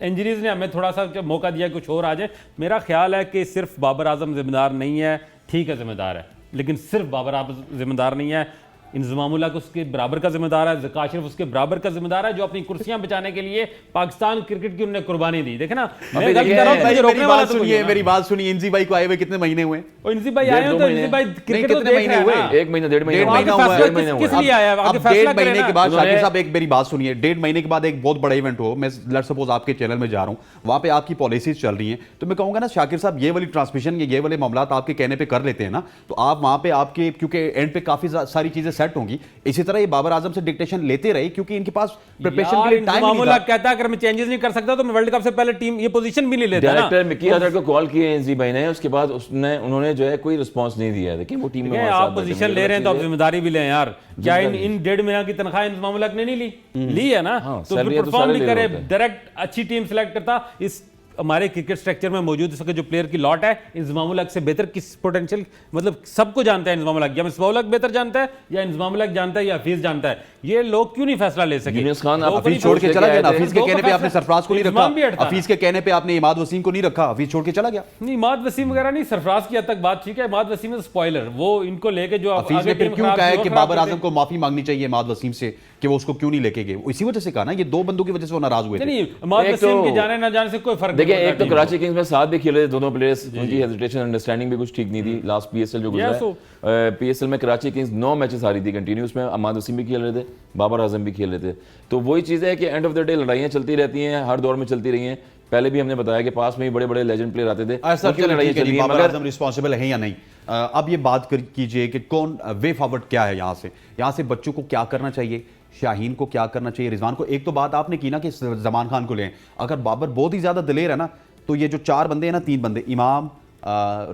इंजरीज ने हमें थोड़ा सा मौका दिया कुछ और आ जाए। मेरा ख्याल है कि सिर्फ बाबर आजम जिम्मेदार नहीं है, ठीक है जिम्मेदार है, लेकिन सिर्फ बाबर आजम जिम्मेदार नहीं है, इंजमामुल्ला को उसके बराबर का जिम्मेदार है, ज़का अशरफ उसके बराबर का जिम्मेदार है, जो अपनी कुर्सियां बचाने के लिए पाकिस्तान क्रिकेट की उन्होंने कुर्बानी दी। देखे ना, मैं गलत कर रहा हूं, मुझे रोकने वाला तो कोई नहीं है।
मेरी बात सुनिए, इंजी भाई को आए हुए कितने महीने हुए?
और इंजी भाई आए हो तो इंजी भाई क्रिकेट तो
कितने
देख
महीने
रहे
हुए?
हैं ना।
1 महीना 1.5 महीना
डेढ़
हुआ।
महीना
आगे
हुआ है।
फैसला किस लिए आया है?
अब
आगे
1.5
फैसला करें
महीने
ना।
के बाद
उन्होंने-
शाकिर साहब एक मेरी बात सुनिए, 1.5 महीने के बाद एक बहुत बड़ा इवेंट हो, मैं लेट्स सपोज आपके चैनल में जा रहा हूं, वहां पे आपकी पॉलिसीज चल रही हैं, तो मैं कहूंगा ना शाकिर साहब ये वाली ट्रांसमिशन, ये वाले मामलात आपके कहने पे कर लेते हैं ना, तो आप वहां पे आपके, क्योंकि एंड पे काफी सारी चीजें सेट होंगी। इसी तरह ये बाबर आजम से डिक्टेशन लेते रहे, क्योंकि इनके पास प्रिपरेशन के लिए टाइम नहीं
इंजमामुल्ला
था।
कहता है अगर मैं चेंजेस नहीं कर सकता तो मैं वर्ल्ड कप से पहले टीम ये पोजीशन भी नहीं लेता ना।
डायरेक्टर मिकी हजर को कॉल किए एनजी भाई ने, उसके बाद उन्होंने जो है कोई रिस्पांस नहीं दिया। देखिए वो टीम में
ठीक है,
हमारे
आप
साथ बैठे
पोजीशन
हैं।
ले रहे हैं तो आप जिम्मेदारी भी लें यार। क्या इन
जिम्मेदारी।
इन 1.5 महीने की तंख्वाह इंजमामुल्ला ने नहीं ली है ना,
हाँ,
तो
सैलरी
फिर
तो
परफॉर्म
सारे
नहीं
ले
करे,
रहे होते हैं।
डायरेक्ट अच्छी टीम सेलेक्ट करता। इस हमारे क्रिकेट स्ट्रक्चर में मौजूद इस वक्त जो प्लेयर की लॉट है, इंजमामुल्ला से बेहतर किस पोटेंशियल, मतलब सबको जानता है इंजमामुल्ला, या इंजमामुल्ला बेहतर जानता है या इंजमामुल्ला जानता है या हफीज जानता है। ये लोग क्यों नहीं फैसला ले सके?
यूनुस खान, आप
लोगों को
हफीज
नहीं
छोड़ के
पता।
चला गया ना,
थे।
हफीज के
दो का
कहने पे आपने
फैसला-
सरफराज को नहीं
इमाम भी
रखा,
हटता
हफीज के कहने पे आपने इमाद वसीम को नहीं रखा, हफीज छोड़ के चला गया।
नहीं, इमाद वसीम वगैरह नहीं, सरफराज की हद तक बात ठीक है। इमाद वसीम इज स्पॉइलर, वो इनको लेके जो
हफीज ने
आगे
फिर
टीम
क्यों
खराब
कहा है
थी,
कि
वो
बाबर
खराब
आजम
थी।
को माफी मांगनी चाहिए इमाद वसीम से कि वो उसको क्यों नहीं लेके गए? इसी वजह से कहा ना, ये 2 बंदों की वजह से वो नाराज हुए थे।
नहीं, इमाद
एक
वसीम
तो-
के जाने ना जाने से कोई फर्क
देखिए
नहीं
एक तो
पड़ता
कराची किंग्स में साथ भी खेले थे दोनों प्लेयर्स, उनकी हेजिटेशन अंडरस्टैंडिंग भी कुछ ठीक नहीं थी। लास्ट पीएसएल जो गुजरा
so-
है, पीएसएल में कराची किंग्स 9 मैचेस हारी थी कंटिन्यूस में, अहमद वसीम भी खेल रहे थे, बाबर आजम भी खेल रहे थे। तो वही चीज़ है कि एंड ऑफ द डे लड़ाइयाँ चलती रहती हैं, हर दौर में चलती रही हैं। पहले भी हमने बताया कि पास में ही बड़े बड़े लेजेंड प्लेयर आते थे, उनकी लड़ाइयाँ चली हैं,
बाबर
मगर
आजम रिस्पॉन्सिबल है या नहीं? अब ये बात कीजिए कि कौन वे फॉरवर्ड क्या है यहाँ से बच्चों को क्या करना चाहिए, शाहीन को क्या करना चाहिए, रिजवान को। एक तो बात आपने की ना कि जमान खान को लें, अगर बाबर बहुत ही ज्यादा दिलेर है ना, तो ये जो 4 बंदे हैं ना, 3 बंदे, इमाम,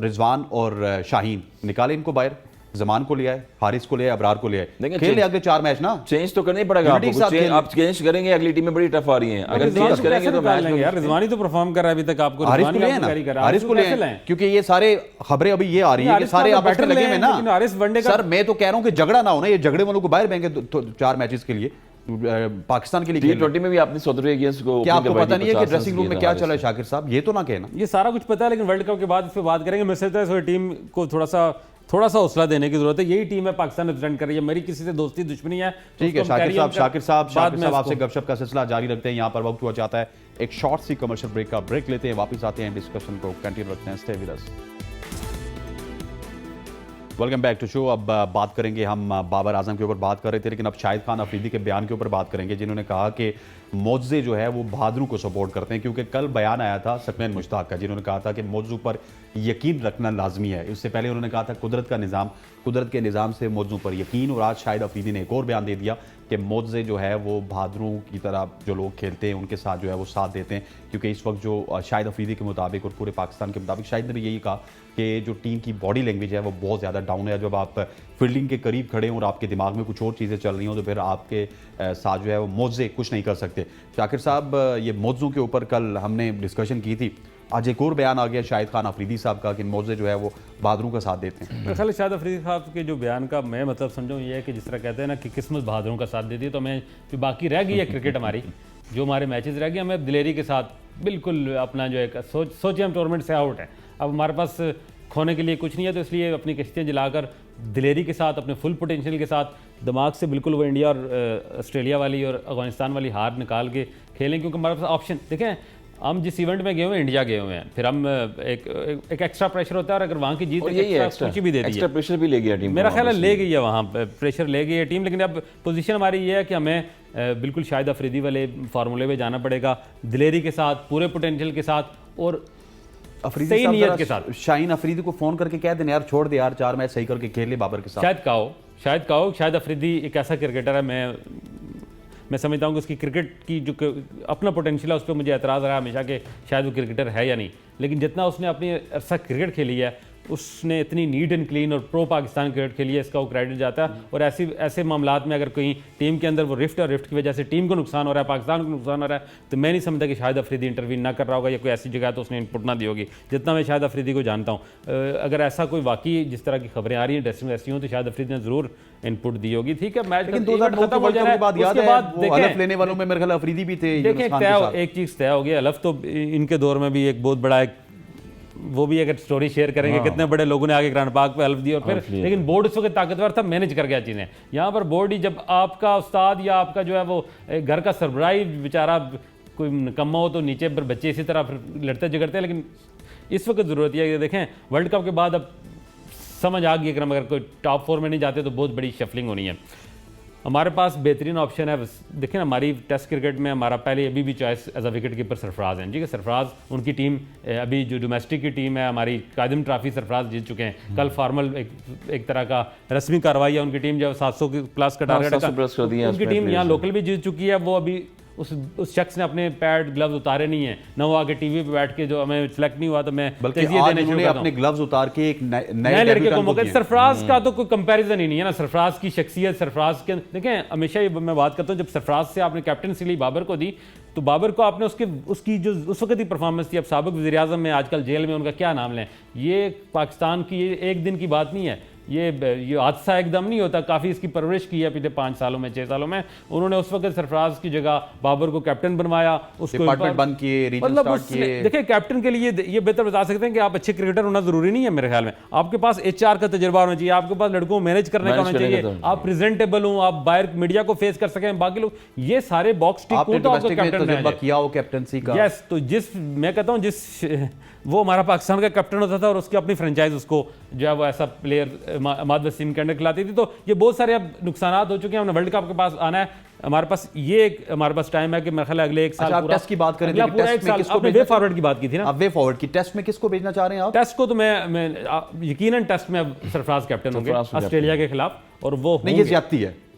रिजवान और शाहीन, निकाले इनको बाहर, जमान को ले आए, हारिस को ले आए, अबरार को ले आए,
देखिए,
खेले अगले 4 मैच ना।
चेंज तो करना ही पड़ेगा
यूनिटी के साथ
आपको।
खेल-
आप चेंज करेंगे, अगली टीमें बड़ी टफ आ रही हैं, अगर
रिजवान
चेंज
को
करेंगे
कैसे
तो
निकाल
मैच
लेंगे
में
यार? रिजवान ही तो परफॉर्म कर रहा है अभी तक, आपको
हारिस
रिजवान
को
ही
ले
आपको कैरी कर रहा है।
हारिस को ले
कैसे लाएं?
क्योंकि ये सारे खबरें अभी ये आ रही है कि
हारिस
सारे
का
आपस में
बैटर
लगे
ले
हुए
हैं,
ना।
लेकिन हारिस वनडे का-
सर मैं तो कह रहा हूं कि झगड़ा ना हो ना, ये झगड़े वालों को बाहर फेंके 4 मैचेस के लिए, पाकिस्तान के लिए खेल रहे हैं।
T20 में भी आपने साउथ अफ्रीका अगेंस्ट को
क्या
opening
आपको
करवाई
पता
थी,
नहीं है कि
50
ड्रेसिंग रूम में
रन
क्या
किए थे
चला है शाकिर साहब? ये तो ना कहना।
ये सारा कुछ पता है, लेकिन वर्ल्ड कप के बाद इस पे बात करेंगे। मैं सोचता है टीम को थोड़ा सा थोड़ा सा हौसला देने की जरूरत है। यही टीम है पाकिस्तान रिप्रेजेंट कर रही है, मेरी किसी से दोस्ती दुश्मनी है तो
ठीक है
उसको हम carry on कर-
शाकिर साहब
बाद में
आपसे
उसको-
गपशप का सिलसिला जारी रखते हैं। यहाँ पर वक्त हुआ जाता है एक शॉर्ट सी कमर्शियल ब्रेक का, ब्रेक लेते हैं, वापस आते हैं, डिस्कशन को कंटिन्यू रखते हैं। Stay with us. Welcome back to show. अब बात करेंगे हम बाबर आजम के ऊपर बात कर रहे थे, लेकिन अब शाहिद खान अफरीदी के बयान के ऊपर बात करेंगे, जिन्होंने कहा कि मोज़े जो है वो बहादुरों को सपोर्ट करते हैं, क्योंकि कल बयान आया था सकमैन मुश्ताक का, जिन्होंने कहा था कि मौजू पर यकीन रखना लाजमी है। इससे पहले उन्होंने कहा था कुदरत के निज़ाम से मौजू पर यकीन, और आज शाहिद अफरीदी ने एक और बयान दे दिया कि मोज़े जो है वो बहादुरों की तरह जो लोग खेलते हैं उनके साथ जो है वो साथ देते हैं, क्योंकि इस वक्त जो शाहिद अफरीदी के मुताबिक और पूरे पाकिस्तान के मुताबिक शाहिद ने भी यही कहा कि जो टीम की बॉडी लैंग्वेज है वो बहुत ज़्यादा डाउन है। जब आप फील्डिंग के करीब खड़े हों और आपके दिमाग में कुछ और चीज़ें चल रही हों तो फिर आपके साथ जो है वो मोज़े कुछ नहीं कर सकते। शाकिर साहब, ये मोज़ों के ऊपर कल हमने डिस्कशन की थी, आज एक और बयान आ गया शाहिद खान अफरीदी साहब का कि मोज़े जो है वो बहादुरों का साथ देते हैं।
मेरे ख्याल शाहिद अफरीदी साहब के जो बयान का मैं मतलब समझूँ ये है कि जिस तरह कहते हैं ना कि किस्मत बहादुरों का साथ देती है, तो मैं जो बाकी रह गई है क्रिकेट हमारी, जो हमारे मैचेस रह गए, हमें दिलेरी के साथ बिल्कुल अपना जो है सोचिए हम टूर्नामेंट से आउट है, अब हमारे पास खोने के लिए कुछ नहीं है, तो इसलिए अपनी कश्तियाँ जलाकर दिलेरी के साथ, अपने फुल पोटेंशियल के साथ, दिमाग से बिल्कुल वो इंडिया और ऑस्ट्रेलिया वाली और अफगानिस्तान वाली हार निकाल के खेलें, क्योंकि हमारे पास ऑप्शन देखें, हम जिस इवेंट में गए हुए हैं इंडिया गए हुए हैं, फिर हम एक एक्स्ट्रा प्रेशर होता है, और अगर वहाँ की जीत कुछ भी दे दी,
एक्स्ट्रा प्रेशर भी ले गया टीम,
मेरा ख्याल है ले गई है वहाँ प्रेशर ले गई है टीम। लेकिन अब पोजीशन हमारी ये है कि हमें बिल्कुल शाहिद अफरीदी वाले फार्मूले में जाना पड़ेगा, दिलेरी के साथ, पूरे पोटेंशियल के साथ और
अफरीदी
सही नीयत के साथ।
शाहीन अफरीदी को फोन करके कह देना यार छोड़ दे यार, 4 मैच सही करके खेल ले बाबर के साथ।
शायद अफरीदी एक ऐसा क्रिकेटर है, मैं समझता हूँ कि उसकी क्रिकेट की जो अपना पोटेंशियल है उस पर मुझे एतराज़ रहा हमेशा कि शायद वो क्रिकेटर है या नहीं, लेकिन जितना उसने अपनी अरसा क्रिकेट खेली है, उसने इतनी नीट एंड क्लीन और प्रो पाकिस्तान क्रिकेट खेली है, इसका वो क्रेडिट जाता है। और ऐसे मामलात में अगर कहीं टीम के अंदर वो रिफ्ट की वजह से टीम को नुकसान हो रहा है, पाकिस्तान को नुकसान हो रहा है, तो मैं नहीं समझता कि शाहिद अफरीदी इंटरवीन ना कर रहा होगा या कोई ऐसी जगह तो उसने इनपुट ना दी होगी। जितना मैं शाहिद अफरीदी को जानता हूँ, अगर ऐसा कोई वाकई जिस तरह की खबरें आ रही हैं ड्रेसिंग ऐसी हों, तो शाहिद अफरीदी ने ज़रूर इनपुट दी होगी। ठीक है, मैच
लेकिन 2009 के वर्ल्ड कप के बाद याद है वो हलफ लेने वालों में मेरे ख्याल अफरीदी भी थे।
देखिए एक चीज़ तय हो गया, हलफ तो इनके दौर में भी एक बहुत बड़ा एक, वो भी अगर स्टोरी शेयर करेंगे कितने बड़े लोगों ने आगे ग्रांड पार्क पे हल्फ दिया, और फिर लेकिन बोर्ड उस वक्त ताकतवर था, मैनेज कर गया चीज़ें। यहाँ पर बोर्ड ही, जब आपका उस्ताद या आपका जो है वो घर का सरबराही बेचारा कोई निकम्मा हो तो नीचे पर बच्चे इसी तरह फिर लड़ते झगड़ते हैं। लेकिन इस वक्त ज़रूरत है कि देखें वर्ल्ड कप के बाद अब समझ आ गई, अगर कोई टॉप 4 में नहीं जाते तो बहुत बड़ी शफलिंग होनी है। हमारे पास बेहतरीन ऑप्शन है, देखिए ना हमारी टेस्ट क्रिकेट में हमारा पहले अभी भी choice as a wicket keeper Sarfaraz हैं। ठीक है, सरफराज उनकी टीम अभी जो डोमेस्टिक की टीम है हमारी, कादिम ट्रॉफी सरफराज जीत चुके हैं। कल फॉर्मल एक तरह का रस्मी कार्रवाई है, उनकी टीम जो 700 के प्लस का टारगेट है, उनकी टीम यहाँ लोकल भी जीत चुकी है। वो अभी उस शख्स ने अपने पैड ग्लव्स उतारे नहीं है ना, वो आगे टीवी पे बैठ के जो हमें सिलेक्ट नहीं हुआ तो मैं
बल्कि आज उन्होंने अपने ग्लव्स उतार के एक नए
लड़के को मौका। सरफराज का तो कोई कंपैरिजन ही नहीं है ना, सरफराज की शख्सियत, सरफराज के देखें हमेशा ये मैं बात करता हूँ, जब सरफराज से आपने कैप्टनसी ली बाबर को दी, तो बाबर को आपने उसकी जो उस वक्त की परफॉर्मेंस थी, अब साबिक वज़ीर आज़म में आजकल जेल में, उनका क्या नाम लें, ये पाकिस्तान की एक दिन की बात नहीं है, ये हादसा एकदम नहीं होता, काफ़ी इसकी परवरिश की है पिछले 5 सालों में 6 सालों में। उन्होंने उस वक्त सरफराज की जगह बाबर को कैप्टन बनवाया, उसको
डिपार्टमेंट बंद किए, रीजन स्टार्ट किए।
देखिए कैप्टन के लिए ये बेहतर बता सकते हैं कि आप अच्छे क्रिकेटर होना जरूरी नहीं है, मेरे ख्याल में आपके पास HR का तजुर्बा होना चाहिए, आपके पास लड़कों को मैनेज करने का होना चाहिए, आप प्रेजेंटेबल हो, आप बाहर मीडिया को फेस कर सकें, बाकी लोग ये सारे बॉक्स टिक हो तो आपको कैप्टन
किया हो कैप्टनसी का।
यस, तो मैं कहता हूँ वो हमारा पाकिस्तान का कैप्टन होता था और उसकी अपनी फ्रेंचाइज उसको जो है वो ऐसा प्लेयर अहमद वसीम के अंडर खिलाती थी, तो ये बहुत सारे अब नुकसान हो चुके हैं। हमने वर्ल्ड कप के पास आना है, हमारे पास हमारे पास टाइम है कि मेरे ख्याल अगले 1 साल पूरा
टेस्ट की बात करें,
पूरा 1 साल आपने वे फॉरवर्ड की बात की थी ना,
वे फॉरवर्ड की टेस्ट में किसको भेजना चाह रहे हैं आप?
टेस्ट को तो मैं यकीनन टेस्ट में अब सरफराज कैप्टन होंगे ऑस्ट्रेलिया के खिलाफ, और वो
नहीं,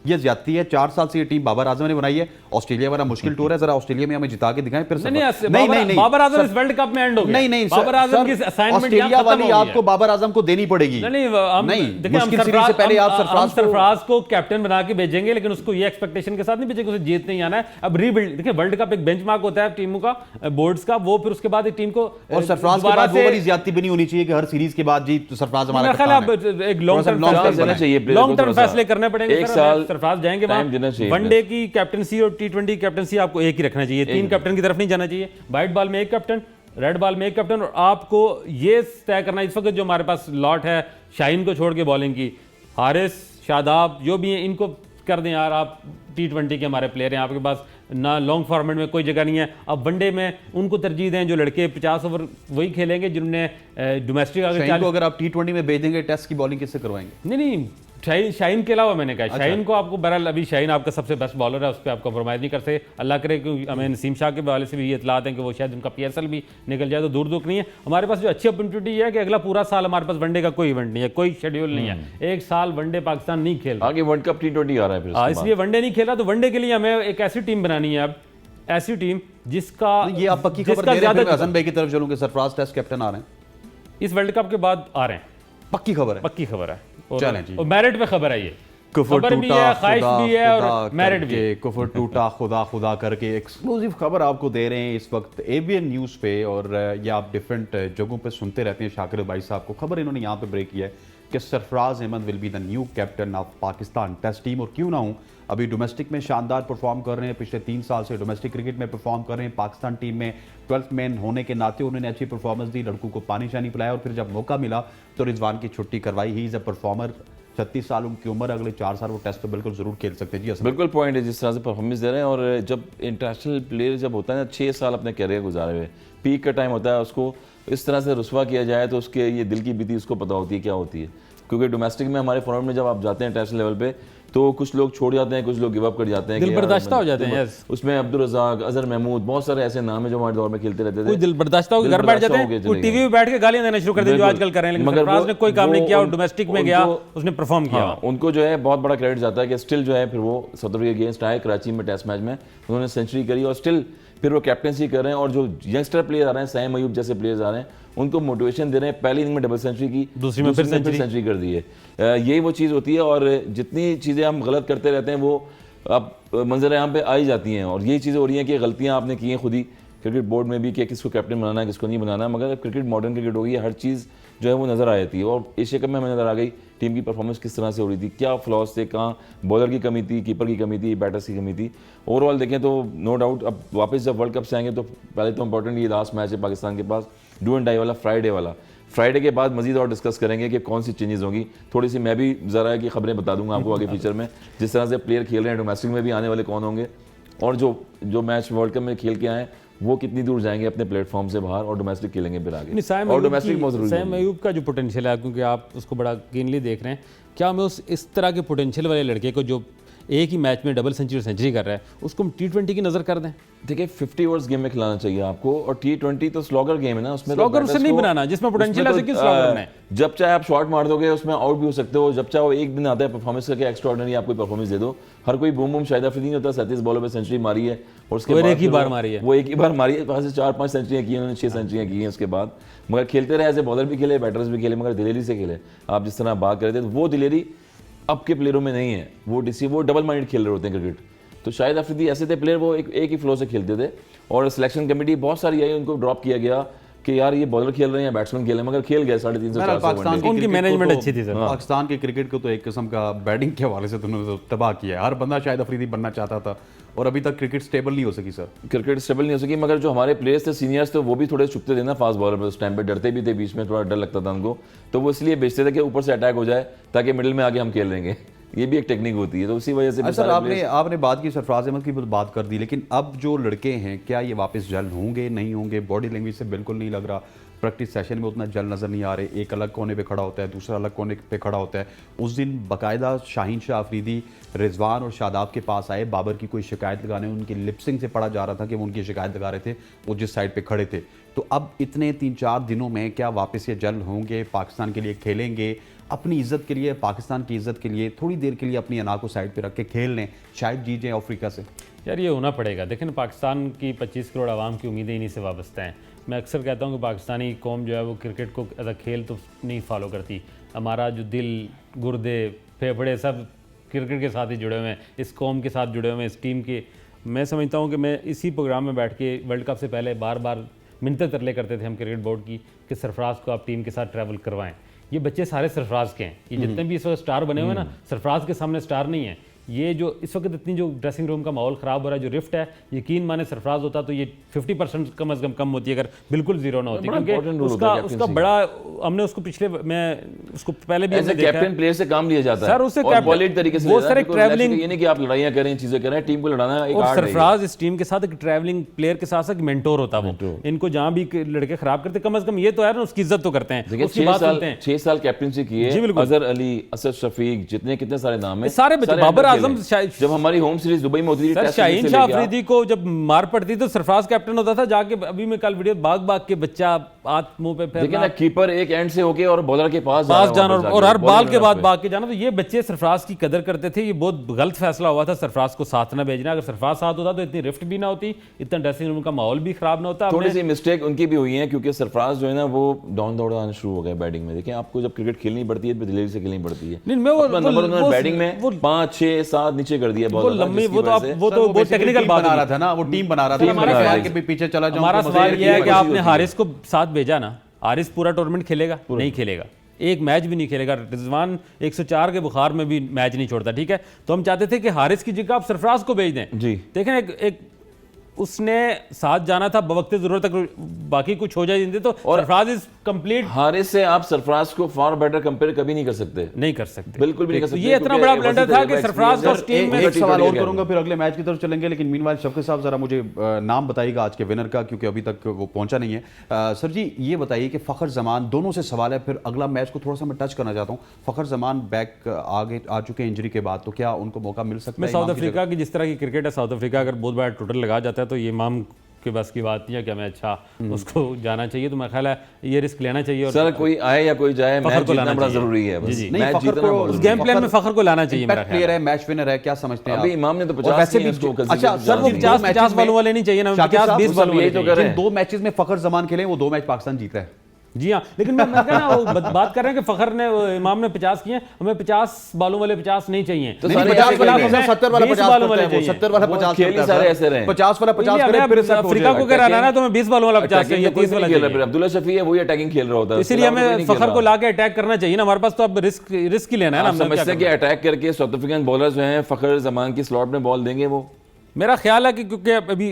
ये ज्यादती है 4 साल से ये टीम बाबर आजम ने बनाई है। ऑस्ट्रेलिया वाला मुश्किल टूर है, जरा ऑस्ट्रेलिया में हमें जिता के दिखाएं फिर।
नहीं, बाबर आजम इस वर्ल्ड कप में एंड हो गया।
नहीं,
बाबर आजम की असाइनमेंट
ऑस्ट्रेलिया वाली आपको बाबर आजम को देनी पड़ेगी। मुश्किल सीरीज से पहले आप
सरफराज को कैप्टन बना के भेजेंगे, लेकिन उसको ये एक्सपेक्टेशन के साथ नहीं भेजेंगे उसे जीत नहीं आना है। अब रीबिल्ड, देखिए वर्ल्ड कप एक बेंचमार्क होता है टीमों का, बोर्ड्स का, वो फिर उसके बाद एक टीम को,
और सरफराज के बाद वो वाली ज्यादती भी नहीं होनी चाहिए कि हर सीरीज के बाद जीत सरफराज हमारा
एक लॉन्ग टर्म फैसले करने पड़ेंगे। सरफराज जाएंगे वहां, वनडे की कैप्टनसी और T20 कैप्टनसी आपको एक ही रखना चाहिए, 3 कैप्टन की तरफ नहीं जाना चाहिए। वाइट बॉल में 1 कैप्टन, रेड बॉल में एक कैप्टन, और आपको ये तय करना है इस वक्त जो हमारे पास लॉट है शाहीन को छोड़ के बॉलिंग की, हारिस, शादाब जो भी हैं इनको कर दें यार। आप T20 के हमारे प्लेयर हैं, आपके पास ना लॉन्ग फॉर्मेट में कोई जगह नहीं है। अब वनडे में उनको तरजीह दें जो लड़के 50 ओवर वही खेलेंगे जिन्होंने डोमेस्टिक
शाहीन को अगर आप T20 में भेज देंगे, टेस्ट की बॉलिंग किससे करवाएंगे?
नहीं, शाहीन के अलावा मैंने कहा शाहीन को आपको बहरहाल, अभी शाहीन आपका सबसे बेस्ट बॉलर है, उस पर आप कॉम्प्रोमाइज़ नहीं कर सकते। अल्लाह करे कि हमें नसीम शाह के हवाले से भी ये इतलात हैं कि वो शायद उनका PSL भी निकल जाए, तो दूर दूर नहीं है। हमारे पास जो अच्छी अपॉर्चुनिटी है कि अगला पूरा साल हमारे पास वनडे का कोई इवेंट नहीं है, कोई शेड्यूल नहीं है, एक साल वनडे पाकिस्तान नहीं खेल रहा,
आगे वर्ल्ड कप T20 आ रहा है फिर उसके
इसलिए वनडे नहीं खेल रहा। तो वनडे के लिए हमें एक ऐसी टीम बनानी है, अब ऐसी टीम जिसका
ये आप पक्की खबर दे रहे हैं, फिर मैं हसन भाई की तरफ चलूं कि सरफराज टेस्ट कैप्टन आ रहे हैं
इस वर्ल्ड कप के बाद आ रहे हैं,
पक्की खबर है?
पक्की खबर है।
चलें जी।
और मेरिट पे खबर है, ये
कुफर
खबर भी
टूटा,
है, ख्वाहिश
खुदा
भी है
खुदा
और मेरिट भी है।
कुफर टूटा खुदा खुदा करके एक्सक्लूसिव खबर आपको दे रहे हैं इस वक्त ABN न्यूज़ पे, और ये आप डिफरेंट जगहों पे सुनते रहते हैं शाकिर भाई साहब को। खबर इन्होंने यहाँ पे ब्रेक किया है कि Sarfaraz Ahmed will be the new captain of Pakistan test team. और क्यों ना हूँ, अभी डोमेस्टिक में शानदार परफॉर्म कर रहे हैं, पिछले 3 साल से डोमेस्टिक क्रिकेट में परफॉर्म कर रहे हैं। पाकिस्तान टीम में 12th मैन होने के नाते उन्होंने अच्छी परफॉर्मेंस दी, लड़कों को पानी शानी पिलाया, और फिर जब मौका मिला तो रिजवान की छुट्टी करवाई। ही इज़ अ परफॉर्मर, 36 साल उनकी उम्र, अगले 4 साल वो टेस्ट तो बिल्कुल जरूर खेल सकते हैं। जी
बिल्कुल पॉइंट है, जिस तरह से परफॉर्मेंस दे रहे हैं। और जब इंटरनेशनल प्लेयर जब होता है ना, 6 साल अपने करियर गुजारे हुए, पीक का टाइम होता है, उसको इस तरह से रुस्वा किया जाए तो उसके ये दिल की बीती उसको पता होती है क्या होती है। क्योंकि डोमेस्टिक में हमारे फॉर्मेट में जब आप जाते हैं इंटरनेशनल लेवल पे, तो कुछ लोग छोड़ जाते हैं, कुछ लोग गिव अप कर जाते हैं,
दिल बर्दाश्ता हो जाते हैं।
उसमें अब्दुल रज़ाक, अजहर महमूद, बहुत सारे ऐसे नाम है जो हमारे दौर में खेलते रहते थे।
कोई दिल बर्दाश्ता हो घर बैठ जाते हैं, कोई टीवी पे बैठ के गालियां देना शुरू कर दी जो आजकल कर रहे हैं, लेकिन सरफराज ने कोई काम नहीं किया और डोमेस्टिक में गया, उसने परफॉर्म किया।
उनको जो है बहुत बड़ा क्रेडिट जाता है कि स्टिल जो है फिर वो साउथ अफ्रीका के अगेंस्ट आए कराची में टेस्ट मैच में, उन्होंने सेंचुरी करी और स्टिल फिर वो कैप्टनसी कर रहे हैं। और जो यंगस्टर प्लेयर आ रहे हैं, सैम अयूब जैसे प्लेयर्स आ रहे हैं, उनको मोटिवेशन दे रहे हैं। पहली इनिंग में डबल सेंचुरी की,
दूसरी में फिर
सेंचुरी कर दी है। यही वो चीज़ होती है, और जितनी चीज़ें हम गलत करते रहते हैं वो अब मंजर यहाँ पे आ ही जाती हैं। और यही चीज़ें हो रही हैं कि गलतियाँ आपने की हैं खुद ही क्रिकेट बोर्ड में भी, कि किसको कैप्टन बनाना है किसको नहीं बनाना। मगर क्रिकेट मॉडर्न क्रिकेट हो गई है, हर चीज़ जो है वो नज़र आ जाती है। और एशिया कप में हमें नज़र आ गई टीम की परफॉर्मेंस किस तरह से हो रही थी, क्या फ्लॉज थे, कहाँ बॉलर की कमी थी, कीपर की कमी थी, बैटर्स की कमी थी। ओवरऑल देखें तो नो डाउट अब वापस जब वर्ल्ड कप से आएंगे तो पहले तो इंपॉर्टेंट ये लास्ट मैच है पाकिस्तान के पास, डू एंड डाई वाला, फ्राइडे के बाद मजीद और डिस्कस करेंगे कि कौन सी चेंजेस होंगी। थोड़ी सी मैं भी ज़रा की खबरें बता दूंगा आपको आगे फ्यूचर में, जिस तरह से प्लेयर खेल रहे हैं डोमेस्टिक में भी आने वाले कौन होंगे, और जो मैच वर्ल्ड कप में खेल के आए वो कितनी दूर जाएंगे अपने प्लेटफॉर्म से बाहर और डोमेस्टिक खेलेंगे फिर आगे। और डोमेस्टिक बहुत जरूरी है।
सैम अयूब का जो पोटेंशियल है, क्योंकि आप उसको बड़ा कीनली देख रहे हैं, क्या हमें उस इस तरह के पोटेंशियल वाले लड़के को जो एक ही मैच में डबल सेंचुरी कर रहा है, उसको हम T20 की नजर कर दें?
देखिए 50 ओवर्स गेम में खिलाना चाहिए आपको, और T20 तो स्लॉगर गेम है ना, उसमें
स्लॉगर उसे नहीं बनाना जिसमें पोटेंशियल है, किस स्लॉगर में
जब चाहे आप शॉट मार दोगे उसमें आउट भी हो सकते हो, जब चाहे वो एक दिन आता है परफॉर्मेंस करके एक्स्ट्राऑर्डिनरी आपको परफॉर्मेंस दे दो। हर कोई बूम शाहिद अफरीदी होता है, 37 बॉलों पे सेंचुरी मारी है, और उसके बाद
एक ही बार मारी है,
वो एक ही बार मारी है, वहाँ से 4-5 सेंचुरियाँ की, उन्होंने 6 सेंचुरियाँ की हैं उसके बाद। मगर खेलते रहे, एज ए बॉलर भी खेले, बैटर्स भी खेले, मगर दिलेरी से खेले। आप जिस तरह बात कर रहे थे, तो वो दिलेरी अब के प्लेयरों में नहीं है, वो डबल माइंडेड खेल रहे होते हैं क्रिकेट। तो शाहिद अफरीदी ऐसे थे प्लेयर, वो एक ही फ्लो से खेलते थे, और सिलेक्शन कमेटी बहुत सारी आई, उनको ड्रॉप किया गया कि यार ये बॉलर खेल रहे हैं या बैट्समैन खेल रहे हैं, मगर खेल गए 350 से 400।
उनकी मैनेजमेंट अच्छी थी सर।
पाकिस्तान के क्रिकेट को तो एक किस्म का बैटिंग के हवाले से उन्होंने तबाह किया है। हर बंदा शायद अफरीदी बनना चाहता था, और अभी तक क्रिकेट स्टेबल नहीं हो सकी सर।
क्रिकेट स्टेबल नहीं हो सकी, मगर जो हमारे प्लेयर्स थे, सीनियर्स थे, वो भी थोड़े छुपते थे ना फास्ट बॉलर पे, उस टाइम पे डरते भी थे, बीच में थोड़ा डर लगता था उनको, तो वो इसलिए बेचते थे कि ऊपर से अटैक हो जाए ताकि मिडिल में आके हम खेल लेंगे। ये भी एक टेक्निक होती है, तो उसी वजह से।
सर आपने बात की, सरफराज अहमद की बात कर दी, लेकिन अब जो लड़के हैं क्या ये वापस जल्द होंगे, नहीं होंगे? बॉडी लैंग्वेज से बिल्कुल नहीं लग रहा, प्रैक्टिस सेशन में उतना जल नज़र नहीं आ रहे, एक अलग कोने पे खड़ा होता है, दूसरा अलग कोने पे खड़ा होता है। उस दिन बाकायदा शाहीन शाह अफरीदी रिजवान और शादाब के पास आए, बाबर की कोई शिकायत लगाने, उनकी लिपसिंग से पढ़ा जा रहा था कि वो उनकी शिकायत लगा रहे थे, वो जिस साइड पे खड़े थे। तो अब इतने 3-4 दिनों में क्या वापस ये जल्द होंगे, पाकिस्तान के लिए खेलेंगे, अपनी इज्जत के लिए, पाकिस्तान की इज्जत के लिए थोड़ी देर के लिए अपनी अना को साइड पे रख के खेल लें, शायद जीत जाए अफ्रीका से?
यार ये होना पड़ेगा। देखें पाकिस्तान की 25 करोड़ आवाम की उम्मीदें इन्हीं से वाबस्ता हैं। मैं अक्सर कहता हूँ कि पाकिस्तानी कौम जो है वो क्रिकेट को एज अ खेल तो नहीं फॉलो करती। हमारा जो दिल, गुर्दे, फेफड़े सब क्रिकेट के साथ ही जुड़े हुए हैं, इस कौम के साथ जुड़े हुए हैं, इस टीम के। मैं समझता हूँ कि मैं इसी प्रोग्राम में बैठ के वर्ल्ड कप से पहले बार बार मिन्नतें तरले करते थे हम क्रिकेट बोर्ड की कि सरफराज को आप टीम के साथ ट्रैवल करवाएं। ये बच्चे सारे सरफराज के हैं, ये जितने भी इस वक्त स्टार बने हुए हैं ना, सरफराज के सामने स्टार नहीं है। ये जो इस वक्त इतनी जो ड्रेसिंग रूम का माहौल ख़राब हो रहा है, जो रिफ्ट है, यकीन माने सरफराज होता तो ये 50% कम अज़ कम होती है, अगर बिल्कुल जीरो ना होती, क्योंकि उसका बड़ा हमने उसको पिछले मैं उसको पहले भी हमने देखा
कैप्टन प्लेयर से काम लिया जाता है
सर, उससे
पॉलिट तरीके से
वो सर एक ट्रैवलिंग,
ये नहीं कि आप लड़ाइयां करें, चीजें करें, टीम को लड़ाना एक
और
आर्ट है।
सरफराज इस टीम के साथ एक ट्रैवलिंग प्लेयर के साथ साथ मेंटोर होता है वो, इनको जहां भी लड़के खराब करते कम से कम ये तो है ना उसकी इज्जत तो करते हैं, उसकी बात सुनते हैं।
6 साल कैप्टनसी की है, अजहर अली, असद शफीक, जितने कितने सारे नाम है,
सारे बच्चे, बाबर आजम,
जब हमारी होम सीरीज दुबई में होती थी,
शाहीन शाह अफरीदी को जब मार पड़ती तो सरफराज कैप्टन होता था, जाके अभी मैं कल वीडियो भाग के बच्चा हाथ मुंह पे
देखिए ना, कीपर एक एंड से होके और बॉलर के पास
जाना और हर बॉल के बाद भाग के जाना, तो ये बच्चे सरफराज की कदर करते थे। ये बहुत गलत फैसला हुआ था सरफराज को साथ ना भेजना, अगर सरफराज साथ होता तो इतनी रिफ्ट भी ना होती, इतना ड्रेसिंग रूम का माहौल भी खराब ना होता।
थोड़ी सी मिस्टेक उनकी भी हुई है, क्योंकि सरफराज जो है ना वो डाउन दौड़ आना शुरू हो गए बैटिंग में। देखिए आपको जब क्रिकेट खेलनी पड़ती है तो दिलेरी से खेलनी पड़ती है।
नहीं, मैं वो
नंबर उन्होंने बैटिंग में 5 6 7 नीचे कर दिया,
वो लंबी, वो तो बहुत टेक्निकल बात
बना रहा था ना, वो टीम बना रहा था। हमारा पीछे चला जाऊं,
हमारा सवाल ये है कि आपने हारिस को साथ भेजा ना, हारिस पूरा टूर्नामेंट खेलेगा? नहीं खेलेगा, एक मैच भी नहीं खेलेगा। रिजवान 104 के बुखार में भी मैच नहीं छोड़ता, ठीक है। तो हम चाहते थे कि हारिस की जगह आप सरफराज को भेज दें
जी।
देखें एक उसने साथ जाना था बवक्ते जरूरत तक, बाकी कुछ हो जाए जिंदगी तो, और सरफराज इज कंप्लीट।
हारिस से आप सरफराज को फार बेटर कंपेयर कभी नहीं कर सकते,
नहीं कर सकते,
बिल्कुल भी नहीं कर सकते।
ये इतना बड़ा ब्लंडर था कि सरफराज को टीम में।
एक सवाल और करूंगा फिर अगले मैच की तरफ चलेंगे, लेकिन मीनवाइल शफकत साहब जरा मुझे नाम बताइएगा आज के विनर का, क्योंकि अभी तक वो पहुंचा नहीं है। सर जी ये बताइए कि फखर जमान, दोनों से सवाल है, फिर अगला मैच को थोड़ा सा मैं टच करना चाहता हूँ। फखर जमान बैक आगे आ चुके हैं इंजरी के बाद, तो क्या उनको मौका मिल सकता है?
साउथ अफ्रीका की जिस तरह की क्रिकेट है, साउथ अफ्रीका अगर बहुत बड़ा टोटल लगा जाता है तो ये इमाम के बस की बात नहीं है, क्या मैं अच्छा उसको जाना चाहिए, तो मैं ख्याल है ये रिस्क लेना चाहिए। और
सर कोई आए या कोई जाए, मैच जीतना बड़ा जरूरी है।
बस मैच जीतना उस गेम प्लान में फखर को लाना चाहिए। मेरा
प्लेयर है, मैच विनर है, क्या समझते हैं
अभी इमाम ने तो 50
वैसे भी अच्छा सर, वो
50 वालों वाले नहीं चाहिए ना, 50-20 वालों वाले
तो कर रहे हैं।
2 मैचेस में फखर जमान खेले, वो 2 मैच पाकिस्तान जीत रहा है।
जी हाँ, लेकिन मैं कहना वो बात कर रहे हैं कि फखर ने, इमाम ने 50 किए, हमें 50 बालों वाले 50 नहीं चाहिए,
तो 50 वाला 70 वाला 50
बालों वाले चाहिए,
70 वाला 50
खेल सारे ऐसे रहे,
50 वाला 50 करे, फिर सब
अफ्रीका को कह रहा है तो मैं 20 बालों वाला 50 चाहिए, 30 वाला चाहिए।
फिर अब्दुल्ला शफी है, वही अटैकिंग खेल रहा होता है,
इसलिए हमें फखर को लाके अटैक करना चाहिए ना, हमारे पास तो अब रिस्क ही लेना है ना।
हम समझते हैं कि अटैक करके साउथ अफ्रीकन बॉलर जो हैं फखर जमान की स्लॉट में बॉल देंगे। वो
मेरा ख्याल है कि क्योंकि अभी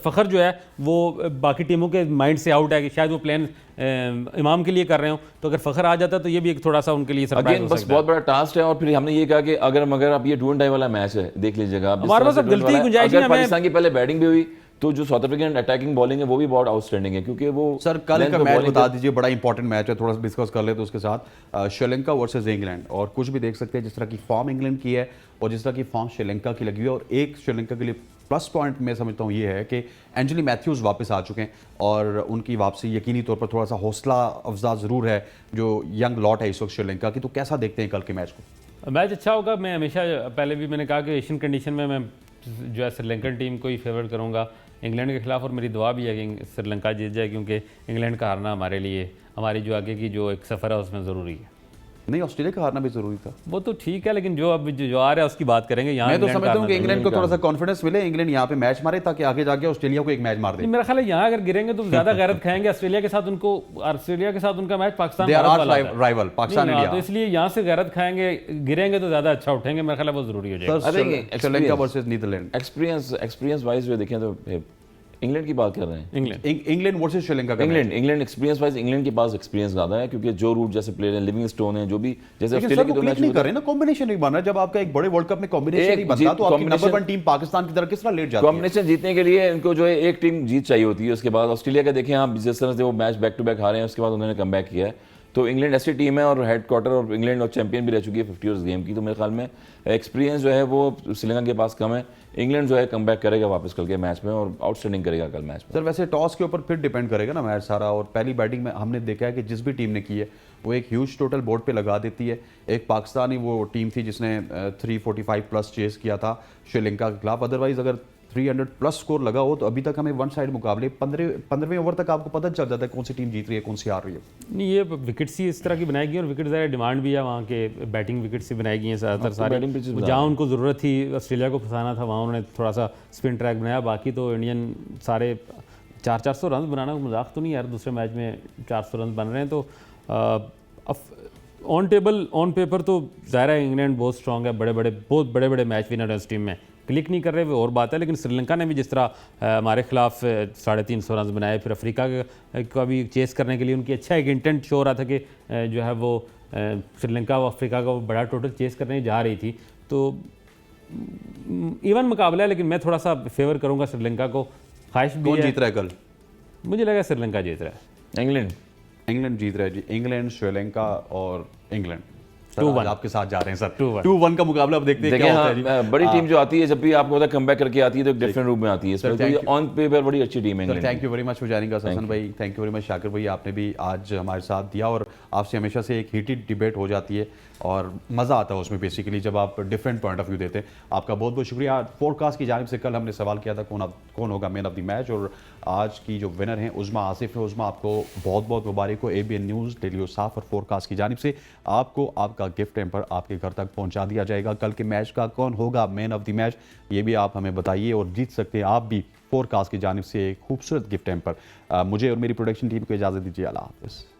फखर जो है वो बाकी टीमों के माइंड से आउट है, कि शायद वो प्लान इमाम के लिए कर रहे हो, तो अगर फखर आ जाता तो ये भी एक थोड़ा सा उनके लिए सरप्राइज हो सकता है।
बस बहुत बड़ा टास्क है। और फिर हमने ये कहा कि अगर आप ये डू एंड डाई वाला मैच है, देख लीजिएगा
हमारे पास अब गलती की गुंजाइश नहीं है।
पाकिस्तान की पहले बैटिंग भी हुई तो जो साउथ अफ्रीकन अटैकिंग बॉलिंग है वो भी बहुत आउटस्टैंडिंग है, क्योंकि वो
सर कल का मैच बता दीजिए, बड़ा इंपॉर्टेंट मैच है, थोड़ा सा डिस्कस कर ले तो उसके साथ श्रीलंका वर्सेस इंग्लैंड, और कुछ भी देख सकते हैं जिस तरह की फॉर्म इंग्लैंड की है और जिस तरह की फॉर्म श्रीलंका की लगी हुई है। और एक श्रीलंका के लिए प्लस पॉइंट मैं समझता हूँ ये है कि एंजली मैथ्यूज़ वापस आ चुके हैं, और उनकी वापसी यकीनी तौर पर थोड़ा सा हौसला अफजा ज़रूर है जो यंग लॉट है इस वक्त श्रीलंका की। तो कैसा देखते हैं कल के मैच को?
मैच अच्छा होगा। मैं हमेशा पहले भी मैंने कहा कि एशियन कंडीशन में मैं जो है श्रीलंकन टीम को ही फेवर करूँगा इंग्लैंड के खिलाफ, और मेरी दुआ भी है कि श्रीलंका जीत जाए, क्योंकि इंग्लैंड का हारना हमारे लिए, हमारी जो आगे की जो एक सफ़र है उसमें ज़रूरी है।
नहीं, ऑस्ट्रेलिया का हारना भी जरूरी था,
वो तो ठीक है, लेकिन जो अब जो आ रहा है उसकी बात करेंगे। यहाँ
मैं तो समझता हूँ कि इंग्लैंड को थोड़ा सा कॉन्फिडेंस मिले, इंग्लैंड यहाँ पे मैच मारे ताकि आगे जाके ऑस्ट्रेलिया को एक मैच मार दे।
मेरा ख्याल है यहाँ अगर गिरेंगे तो ज्यादा गैरत खाएंगे ऑस्ट्रेलिया के साथ, ऑस्ट्रेलिया के साथ उनका match Pakistan
rival Pakistan India,
तो इसलिए यहाँ से गैरत खाएंगे, गिरेंगे तो ज्यादा अच्छा उठेंगे। मेरा ख्याल है वो जरूरी हो जाएगा।
Sri Lanka versus Netherland
experience wise जो देखें तो इंग्लैंड की बात कर रहे हैं,
इंग्लैंड वर्सेस श्रीलंका का
इंग्लैंड एक्सपीरियंस वाइज इंग्लैंड के पास एक्सपीरियंस ज्यादा है, क्योंकि जो रूट जैसे प्लेयर हैं, लिविंगस्टोन है, जो भी जैसे ऑस्ट्रेलिया की तो मैच
नहीं कर रहे ना, कॉम्बिनेशन नहीं बन रहा। जब आपका एक बड़े वर्ल्ड कप में कॉम्बिनेशन नहीं बनता तो आपकी नंबर 1 टीम पाकिस्तान की तरह किस तरह लेट जाती है?
कॉम्बिनेशन जीतने के लिए इनको जो है एक टीम जीत चाहिए होती है। उसके बाद ऑस्ट्रेलिया का देखें आप, जिस तरह से वो मैच बैक टू बैक हारे हैं, उसके बाद उन्होंने कम बैक किया है। तो इंग्लैंड ऐसी टीम है और हेडक्वार्टर, और इंग्लैंड और चैंपियन भी रह चुकी है 50 ईयर्स गेम की, तो मेरे ख्याल में एक्सपीरियंस जो है वो श्रीलंका के पास कम है। इंग्लैंड जो है कम बैक करेगा वापस कल के मैच में और आउटस्टैंडिंग करेगा कल मैच में।
सर वैसे टॉस के ऊपर फिर डिपेंड करेगा ना मैच सारा, और पहली बैटिंग में हमने देखा है कि जिस भी टीम ने की है वो एक ह्यूज टोटल बोर्ड पे लगा देती है। एक पाकिस्तानी वो टीम थी जिसने 345 प्लस चेस किया था श्रीलंका के खिलाफ, अदरवाइज अगर 300 प्लस स्कोर लगा हो तो अभी तक हमें वन साइड मुकाबले 15वें ओवर तक आपको पता चल जाता है कौन सी टीम जीत रही है कौन सी हार रही है। नहीं,
ये विकेट्स ही इस तरह की बनाई गई और विकेट ज़्यादा डिमांड भी है, वहाँ के बैटिंग विकेट्स ही बनाई गई हैं ज़्यादातर सारी। जहाँ उनको ज़रूरत थी ऑस्ट्रेलिया को फंसाना था वहाँ उन्होंने थोड़ा सा स्पिन ट्रैक बनाया, बाकी तो इंडियन सारे 400 रन बनाना मजाक तो नहीं यार, दूसरे मैच में 400 रन बन रहे हैं। तो ऑन टेबल ऑन पेपर तो ज़ाहिर है इंग्लैंड बहुत स्ट्रांग है, बहुत बड़े बड़े मैच विनर है उस टीम में, क्लिक नहीं कर रहे वो और बात है। लेकिन श्रीलंका ने भी जिस तरह हमारे खिलाफ 350 रन बनाए, फिर अफ्रीका का भी चेस करने के लिए उनकी अच्छा एक इंटेंट शो हो रहा था कि जो है वो श्रीलंका व अफ्रीका का बड़ा टोटल चेस करने जा रही थी। तो इवन मुकाबला है, लेकिन मैं थोड़ा सा फेवर करूंगा श्रीलंका को। ख्वाहिश भी
कौन
है,
जीत रहा है कल?
मुझे लगा श्रीलंका जीत रहा है।
इंग्लैंड
इंग्लैंड जीत रहा है जी। इंग्लैंड, श्रीलंका और इंग्लैंड। सर,
2-1
आज आपके साथ जा रहे हैं सर।
2-1
2-1 का मुकाबला अब देखते हैं
देखिए,
क्या होता है जी।
हाँ, बड़ी टीम जो आती है जब भी आपको पता कमबैक करके आती है तो एक डिफरेंट रूप में आती है। इसमें तो
thank
ये ऑन पेपर बड़ी अच्छी टीम है
sir,
England
thank you very much for joining us Hasan भाई। Thank you very much Shakir भाई, आपने भी आज हमारे साथ दिया। और आपसे हमेशा से एक हीटेड डिबेट हो जाती है और मज़ा आता है उसमें बेसिकली जब आप डिफरेंट पॉइंट ऑफ व्यू देते हैं। आपका बहुत बहुत शुक्रिया। फोरकास्ट की जानिब से कल हमने सवाल किया था कौन होगा मैन ऑफ द मैच, और आज की जो विनर हैं उज़मा आसिफ है। उज़मा, आपको बहुत बहुत मुबारक हो। ABN न्यूज़, डेली साफ और फोरकास्ट की जानिब से आपको आपका गिफ्ट हैम्पर आपके घर तक पहुंचा दिया जाएगा। कल के मैच का कौन होगा मैन ऑफ द मैच, ये भी आप हमें बताइए और जीत सकते हैं आप भी फोरकास्ट की जानिब से एक खूबसूरत गिफ्ट हैम्पर। मुझे और मेरी प्रोडक्शन टीम को इजाज़त दीजिए। अल्लाह हाफ़िज़।